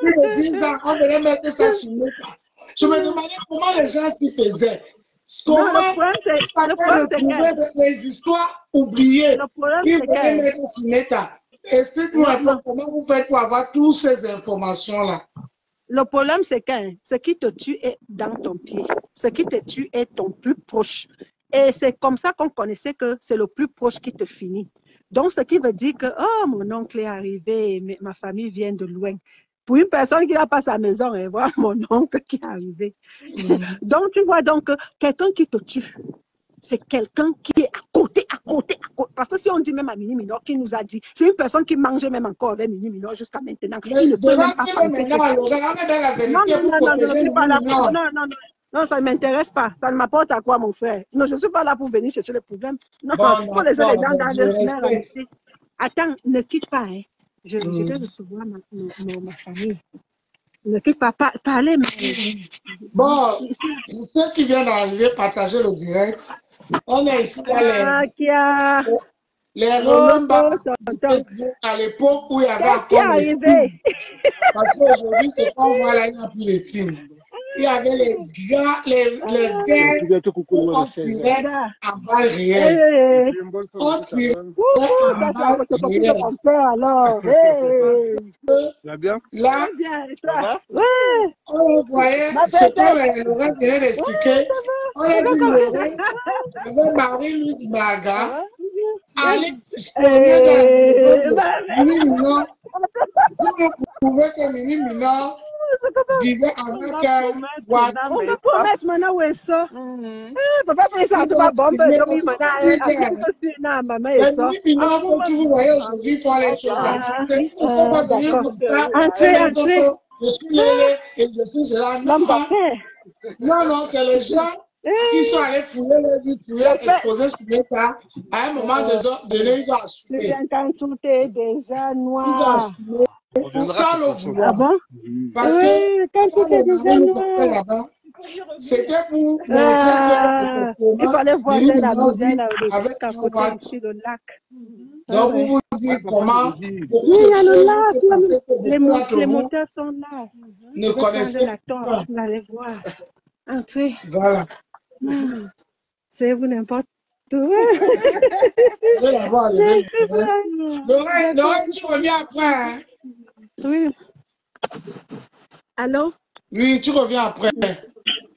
plus de 10 ans, on venait mettre ça sur nous. Je me demandais comment les gens s'y faisaient. Comment les histoires oubliées, ils venaient mettre sur l'état. Explique-nous un peu comment vous faites pour avoir toutes ces informations-là. Le problème, c'est que ce qui te tue est dans ton pied. Ce qui te tue est ton plus proche. Et c'est comme ça qu'on connaissait que c'est le plus proche qui te finit. Donc, ce qui veut dire que, oh, mon oncle est arrivé, mais ma famille vient de loin. Pour une personne qui n'a pas sa maison, et voir mon oncle qui est arrivé. Donc, tu vois, donc, quelqu'un qui te tue, c'est quelqu'un qui est à côté. Parce que si on dit même à Mini Minor, qui nous a dit, c'est une personne qui mangeait même encore avec Mini Minor jusqu'à maintenant. Il ne peut même pas non, ça ne m'intéresse pas. Ça ne m'apporte à quoi, mon frère? Non, je ne suis pas là pour venir chercher les problèmes. Non, il faut laisser les gens dans leur réalité. Attends, ne quitte pas. Hein. Je vais recevoir ma famille. Ne quitte pas. Parlez. Bon, pour ceux qui viennent d'arriver, partagez le direct. On est ici dans les remembers à l'époque où il y avait encore les teams. Parce qu'aujourd'hui, c'est pas voilà, il n'y a plus les teams. Il y avait les gars où on tirait en balle réelle. On tirait en balle réelle. Là, on voyait, c'est comme Laurent vient d'expliquer, on a vu Laurent avec Marie-Louise Maga aller exploser dans la Mini Minon. Vous pouvez que Mini Minon vivait avec un boîte. On peut promettre maintenant où est ça. Papa fait ça, c'est pas bon. Mais Mini Minon, comme tu vous voyez aujourd'hui, ils font les choses. C'est pourquoi pas venir comme ça. Entrez. Je suis Lélé et je suis cela. Non, c'est les gens qui sont allés fouiller les vies, fouiller, exposer sur l'état. À un moment donné, ils ont assumé. Quand tout est déjà noir. Ils ont assumé sans le vouloir. Ah bon? Parce que quand tout est déjà noir. là-bas, c'était pour montrer que il fallait voir la modèle avec à côté ici le lac. Donc, vous vous dites comment beaucoup il y a le lac, les moteurs sont là. Ne connaissez pas. Vous allez voir. Entrez. Voilà. C'est vous n'importe où. Je vais la voir. Laurent, tu reviens après. Hein? Oui. Allô? Oui, tu reviens après.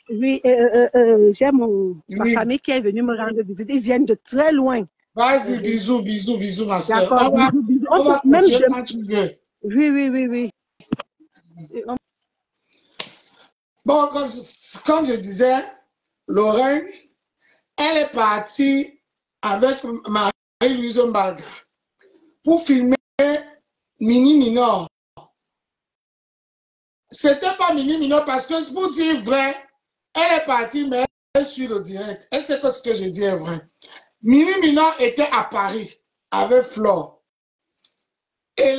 Oui, j'ai ma famille qui est venue me rendre visite. Ils viennent de très loin. Vas-y, bisous, ma soeur. On va continuer quand tu veux. Oui. Bon, comme je disais, Lorraine, elle est partie avec Marie-Louise Mbalga pour filmer Mini Minor. C'était pas Mini Minor parce que, pour dire vrai, elle est partie, mais elle suit le direct. Elle sait que ce que je dis est vrai. Mini Minor était à Paris avec Flore. Et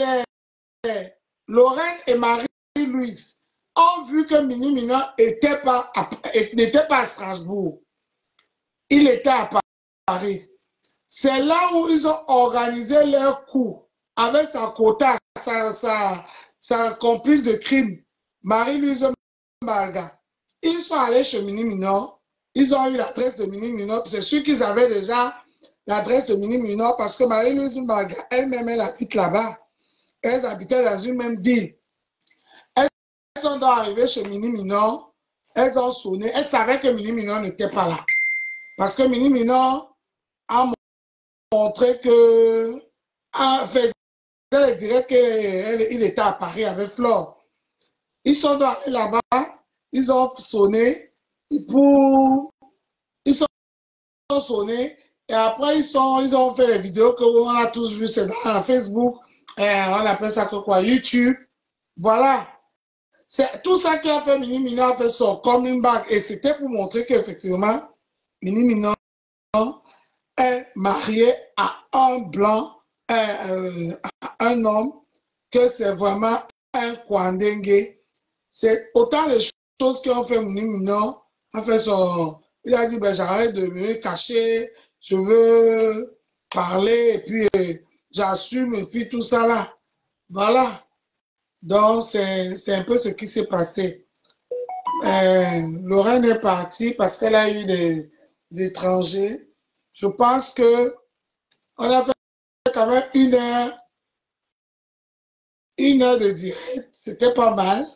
Lorraine et Marie-Louise ont vu que Mini Minor n'était pas à Strasbourg. Il était à Paris. C'est là où ils ont organisé leur coup avec sa quota, sa complice de crime, Marie-Louise Mbalga. Ils sont allés chez Mini Minor. Ils ont eu l'adresse de Mini Minor. C'est sûr qu'ils avaient déjà l'adresse de Mini Minor parce que Marie-Louise Mbaga, elle-même, elle habite là-bas. Elles habitaient dans une même ville. Elles sont donc arrivées chez Mini Minor. Elles ont sonné. Elles savaient que Mini Minor n'était pas là. Parce que Mini Minor a montré que... Elle dirait qu'il était à Paris avec Flore. Ils sont donc allés là-bas. Ils ont sonné pour... Ils sont sonné et après ils ont fait les vidéos que on a tous vues, c'est dans Facebook, on appelle ça quoi, YouTube. Voilà. C'est tout ça qui a fait Mini Minor a fait son coming back et c'était pour montrer qu'effectivement, Mini Minor est marié à un blanc, à un homme, que c'est vraiment un Kwandengue. C'est autant de choses qui ont fait Mini Minor, a fait son... Il a dit, ben, j'arrête de me cacher, je veux parler, et puis j'assume, et puis tout ça là. Voilà. Donc, c'est un peu ce qui s'est passé. Lorraine est partie parce qu'elle a eu des étrangers. Je pense que on a fait quand même une heure de direct. C'était pas mal.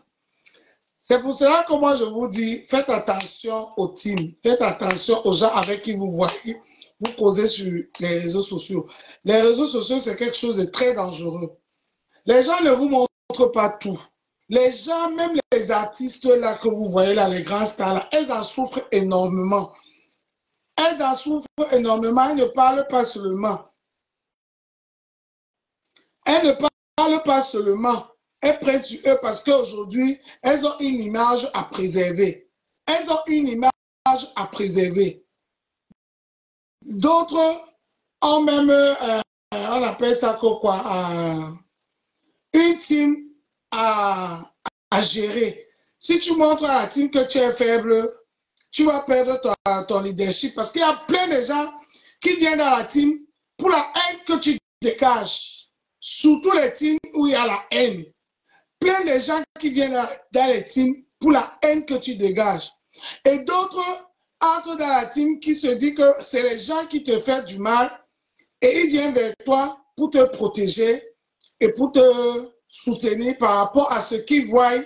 C'est pour cela que moi je vous dis, faites attention aux teams, faites attention aux gens avec qui vous voyez, vous causez sur les réseaux sociaux. Les réseaux sociaux, c'est quelque chose de très dangereux. Les gens ne vous montrent pas tout. Les gens, même les artistes là que vous voyez là, les grands stars là, elles en souffrent énormément. Elles en souffrent énormément, elles ne parlent pas seulement. Elles ne parlent pas seulement. Elles prennent sur eux parce qu'aujourd'hui, elles ont une image à préserver. Elles ont une image à préserver. D'autres ont même, on appelle ça quoi, une team à gérer. Si tu montres à la team que tu es faible, tu vas perdre ton leadership parce qu'il y a plein de gens qui viennent dans la team pour la haine que tu dégages. Surtout les teams où il y a la haine. Plein de gens qui viennent dans les teams pour la haine que tu dégages. Et d'autres entrent dans la team qui se dit que c'est les gens qui te font du mal et ils viennent vers toi pour te protéger et pour te soutenir par rapport à ce qu'ils voient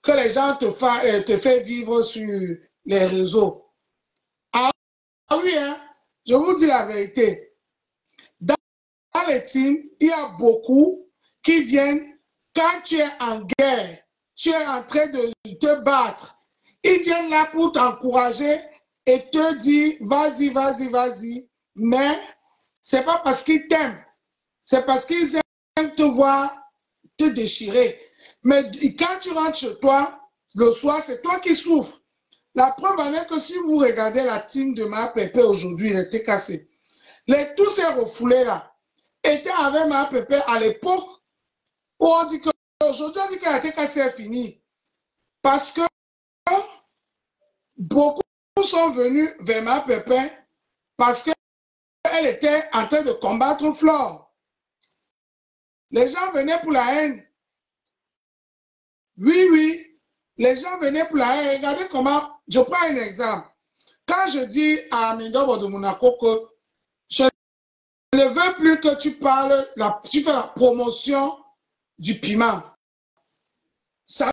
que les gens te font vivre sur les réseaux. Ah oui, hein, je vous dis la vérité. Dans les teams, il y a beaucoup qui viennent, quand tu es en guerre, tu es en train de te battre, ils viennent là pour t'encourager et te dire, vas-y, vas-y, vas-y, mais c'est pas parce qu'ils t'aiment, c'est parce qu'ils aiment te voir te déchirer. Mais quand tu rentres chez toi, le soir, c'est toi qui souffres. La preuve en est que si vous regardez la team de Ma Pépé aujourd'hui, il était cassé. Tous ces refoulés là étaient avec Ma Pépé à l'époque où on dit qu'aujourd'hui, on dit qu'elle a été cassée, c'est fini. Parce que beaucoup sont venus vers Ma Pépé parce qu'elle était en train de combattre Flore. Les gens venaient pour la haine. Oui, oui, les gens venaient pour la haine. Regardez comment, je prends un exemple. Quand je dis à Mindobo de Monaco que je ne veux plus que tu parles, tu fais la promotion du piment. Ça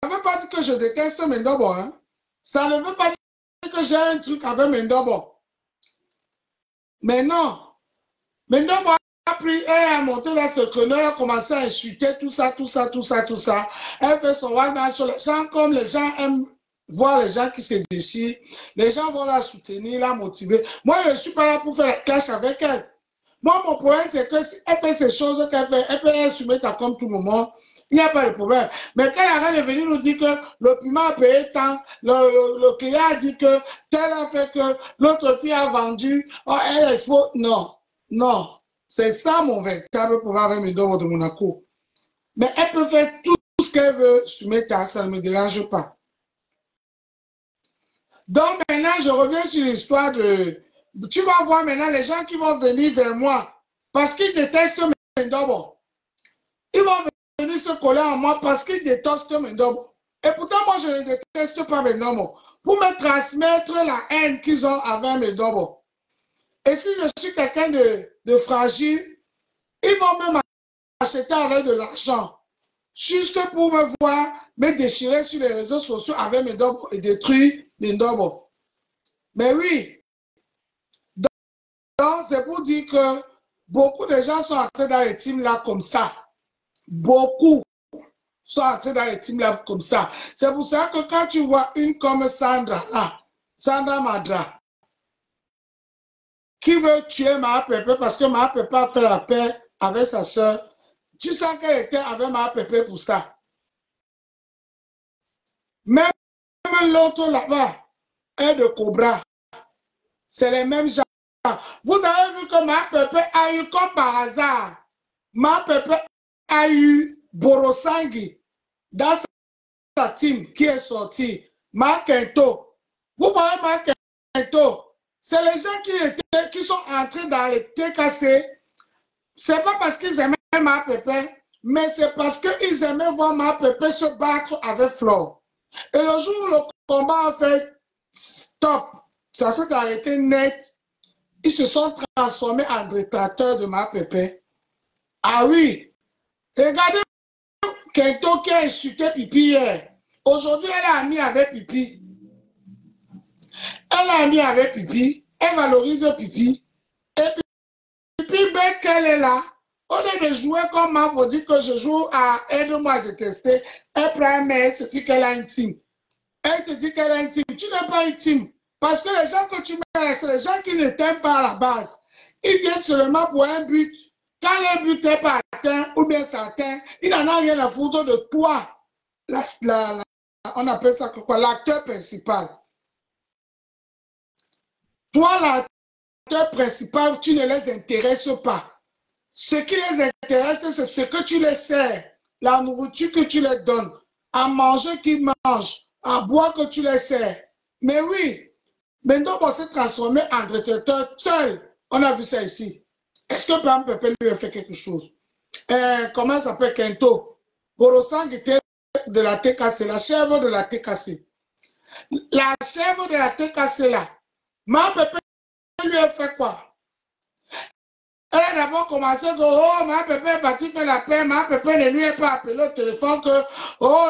ne veut pas dire que je déteste Mindobo, hein. Ça ne veut pas dire que j'ai un truc avec Mindobo. Mais non, Mindobo a pris, elle a monté dans ce créneau, elle a commencé à insulter tout ça, tout ça, tout ça, tout ça. Elle fait son one man sur les gens, comme les gens aiment voir les gens qui se déchirent. Les gens vont la soutenir, la motiver. Moi, je ne suis pas là pour faire la clash avec elle. Moi, mon problème, c'est que si elle fait ces choses qu'elle fait, elle peut les soumettre à comme tout moment. Il n'y a pas de problème. Mais quand elle arrête de venir nous dire que le piment a payé tant, le client a dit que tel a fait que l'autre fille a vendu, oh, elle expose. Non, non. C'est ça mon véritable pouvoir avec Mindobo de Monaco. Mais elle peut faire tout ce qu'elle veut soumettre à ça, ne me dérange pas. Donc maintenant, je reviens sur l'histoire de... Tu vas voir maintenant les gens qui vont venir vers moi parce qu'ils détestent Mindobo. Ils vont venir se coller à moi parce qu'ils détestent Mindobo. Et pourtant, moi, je ne déteste pas mes nomos. Pour me transmettre la haine qu'ils ont avec mes nomos. Et si je suis quelqu'un de fragile, ils vont même acheter avec de l'argent. Juste pour me voir me déchirer sur les réseaux sociaux avec mes nomos et détruire mes nomos. Mais oui. Donc, c'est pour dire que beaucoup de gens sont entrés dans les teams là comme ça. Beaucoup sont entrés dans les teams là comme ça. C'est pour ça que quand tu vois une comme Sandra, Sandra Madra, qui veut tuer Maha Pepe parce que Maha Pepe a fait la paix avec sa soeur, tu sens qu'elle était avec Maha Pepe pour ça. Même l'autre là-bas est de Cobra. C'est les mêmes gens. Vous avez vu que Maha Pepe a eu comme par hasard, Maha Pepe a eu Borosangui dans sa team qui est sorti. Marc Kento. Vous voyez Marc Kento, c'est les gens qui sont entrés dans le TKC. C'est pas parce qu'ils aimaient Maha Pepe, mais c'est parce qu'ils aimaient voir Maha Pepe se battre avec Flore. Et le jour où le combat a fait stop, ça s'est arrêté net, ils se sont transformés en détracteurs de Maha Pepe. Ah oui, regardez Kento qui a insulté Pipi hier. Aujourd'hui, elle est amie avec Pipi. Elle est amie avec Pipi. Elle valorise Pipi. Et Pipi, bête qu'elle est là, au lieu de jouer comme moi pour dire que je joue à aide-moi à détester, elle prend elle se dit qu'elle a une team. Elle te dit qu'elle a une team. Tu n'as pas une team. Parce que les gens que tu mets, c'est les gens qui ne t'aiment pas à la base. Ils viennent seulement pour un but. Quand le but n'est pas atteint, ou bien ça atteint, il n'en a rien à foutre de toi. On appelle ça quoi? L'acteur principal. Toi, l'acteur principal, tu ne les intéresses pas. Ce qui les intéresse, c'est ce que tu les sers, la nourriture que tu les donnes, à manger qu'ils mangent, à boire que tu les sers. Mais oui, maintenant, on s'est transformé en détecteur seul. On a vu ça ici. Est-ce que Pam Pepe lui a fait quelque chose? Comment ça s'appelle Kento? Borosang était de la TKC, la chèvre de la TKC. La chèvre de la TKC là, Maha Pepe lui a fait quoi? Elle a d'abord commencé que, oh, Maha Pepe est parti faire la paix, Maha Pepe ne lui est pas appelé au téléphone que, oh,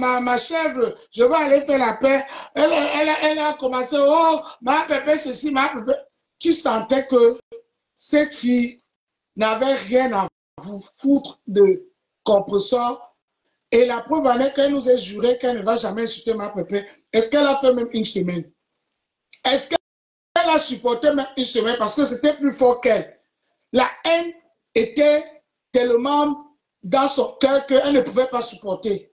ma chèvre, je vais aller faire la paix. Elle a commencé, oh, Maha Pepe ceci, Maha Pepe. Tu sentais que cette fille n'avait rien à vous foutre de compresseur. Et la preuve en est qu'elle nous a juré qu'elle ne va jamais insulter Maha Pepe. Est-ce qu'elle a fait même une semaine? Est-ce qu'elle a supporté même une semaine parce que c'était plus fort qu'elle? La haine était tellement dans son cœur qu'elle ne pouvait pas supporter.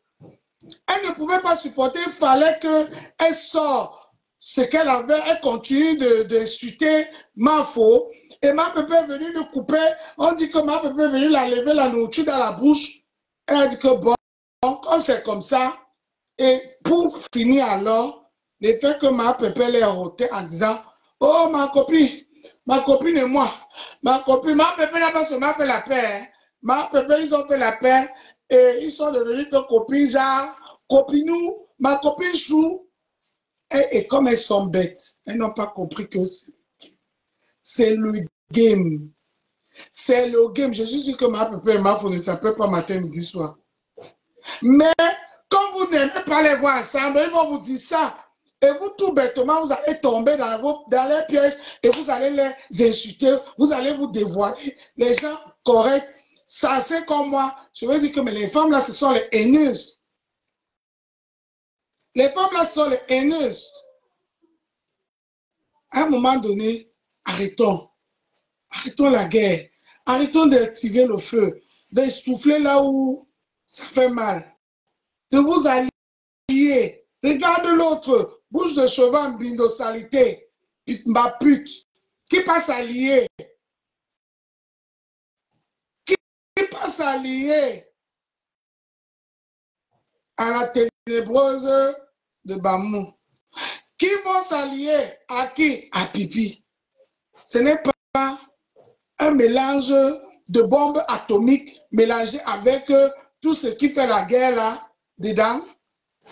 Elle ne pouvait pas supporter, il fallait qu'elle sorte ce qu'elle avait, elle continue d'insulter Mafo. Et Maha Pepe est venu le couper. On dit que Maha Pepe est venu la lever la nourriture dans la bouche. Elle a dit que bon, comme c'est comme ça. Et pour finir alors, le fait que Maha Pepe l'ait roté en disant, oh ma copine et moi, Maha Pepe n'a pas seulement fait la paix. Hein. Maha Pepe, ils ont fait la paix et ils sont devenus que copines, genre, copinou, ma copine joue. Et comme elles sont bêtes, elles n'ont pas compris que c'est le game. C'est le game. Je suis sûr que Maha Pepe et Mafo ne s'appellent pas matin, midi, soir. Mais quand vous n'aimez pas les voir ensemble, ils vont vous dire ça. Et vous, tout bêtement, vous allez tomber dans les pièges et vous allez les insulter, vous allez vous dévoiler. Les gens corrects, sensés comme moi, je veux dire que mais les femmes là, ce sont les haineuses. Les femmes là, ce sont les haineuses. À un moment donné, arrêtons. Arrêtons la guerre. Arrêtons d'activer le feu, de souffler là où ça fait mal. De vous allier. Regarde l'autre. Bouche de cheval, bindo salité. Ma pute. Qui passe à lier? Qui passe à lier à la ténébreuse de Bamou? Qui vont s'allier à qui? À Pipi. Ce n'est pas un mélange de bombes atomiques mélangées avec tout ce qui fait la guerre là dedans.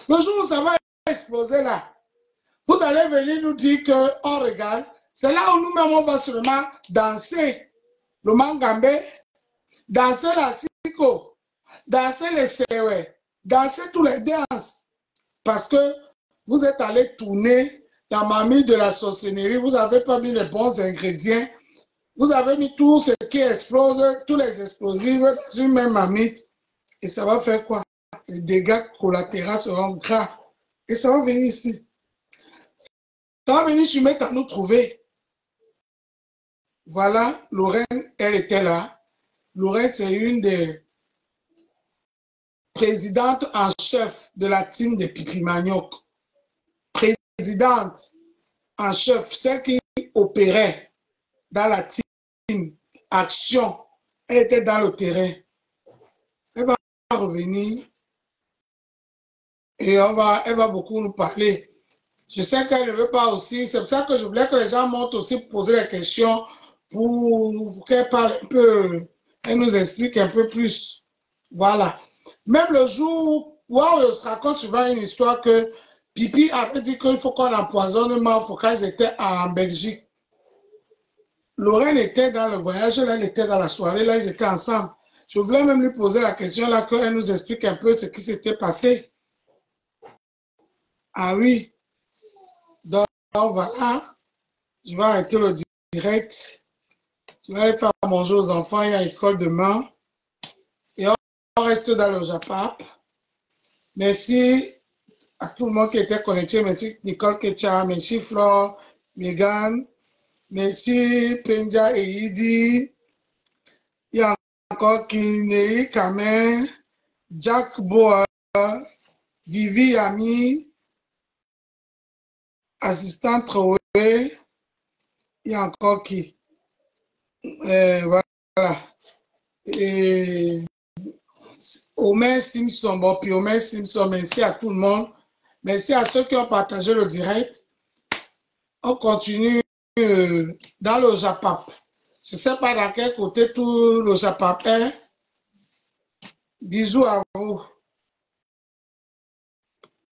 Le jour où ça va exploser là, vous allez venir nous dire qu'on regarde. C'est là où nous-mêmes, on va seulement danser le mangambé, danser la siko, danser les sewe, danser tous les danses. Parce que vous êtes allé tourner la mamie de la sorcellerie, vous n'avez pas mis les bons ingrédients, vous avez mis tout ce qui explose, tous les explosifs dans une même mamie. Et ça va faire quoi? Les dégâts collatéraux seront graves. Et ça va venir ici. Ça va venir Chumette à nous trouver. Voilà, Lorraine, elle était là. Lorraine, c'est une des présidentes en chef de la team de Pipi Manioc. Présidente en chef, celle qui opérait dans la team Action. Elle était dans le terrain. Elle va revenir et elle va beaucoup nous parler. Je sais qu'elle ne veut pas aussi. C'est pour ça que je voulais que les gens montent aussi poser des questions pour qu'elle parle un peu. Elle nous explique un peu plus. Voilà. Même le jour où on se raconte souvent une histoire que Pipi avait dit qu'il faut qu'on empoisonne Mafo quand ils étaient en Belgique. Lorraine était dans le voyage, là, elle était dans la soirée, là, ils étaient ensemble. Je voulais même lui poser la question là, qu'elle nous explique un peu ce qui s'était passé. Ah oui. Donc voilà, je vais arrêter le direct. Je vais aller faire manger aux enfants, il y a école demain. Et on reste dans le Japap. Merci à tout le monde qui était connecté. Merci Nicole Kecha, merci Flore, Megan, merci Penja et Idi. Il y a encore Kinei, Kamen, Jack Boa, Vivi Ami, assistant Troué. Il y a encore qui? Voilà. Et Omer Simpson, bon, puis Omer Simpson, merci à tout le monde. Merci à ceux qui ont partagé le direct. On continue dans le Japap. Je ne sais pas dans quel côté tout le Japap est. Bisous à vous.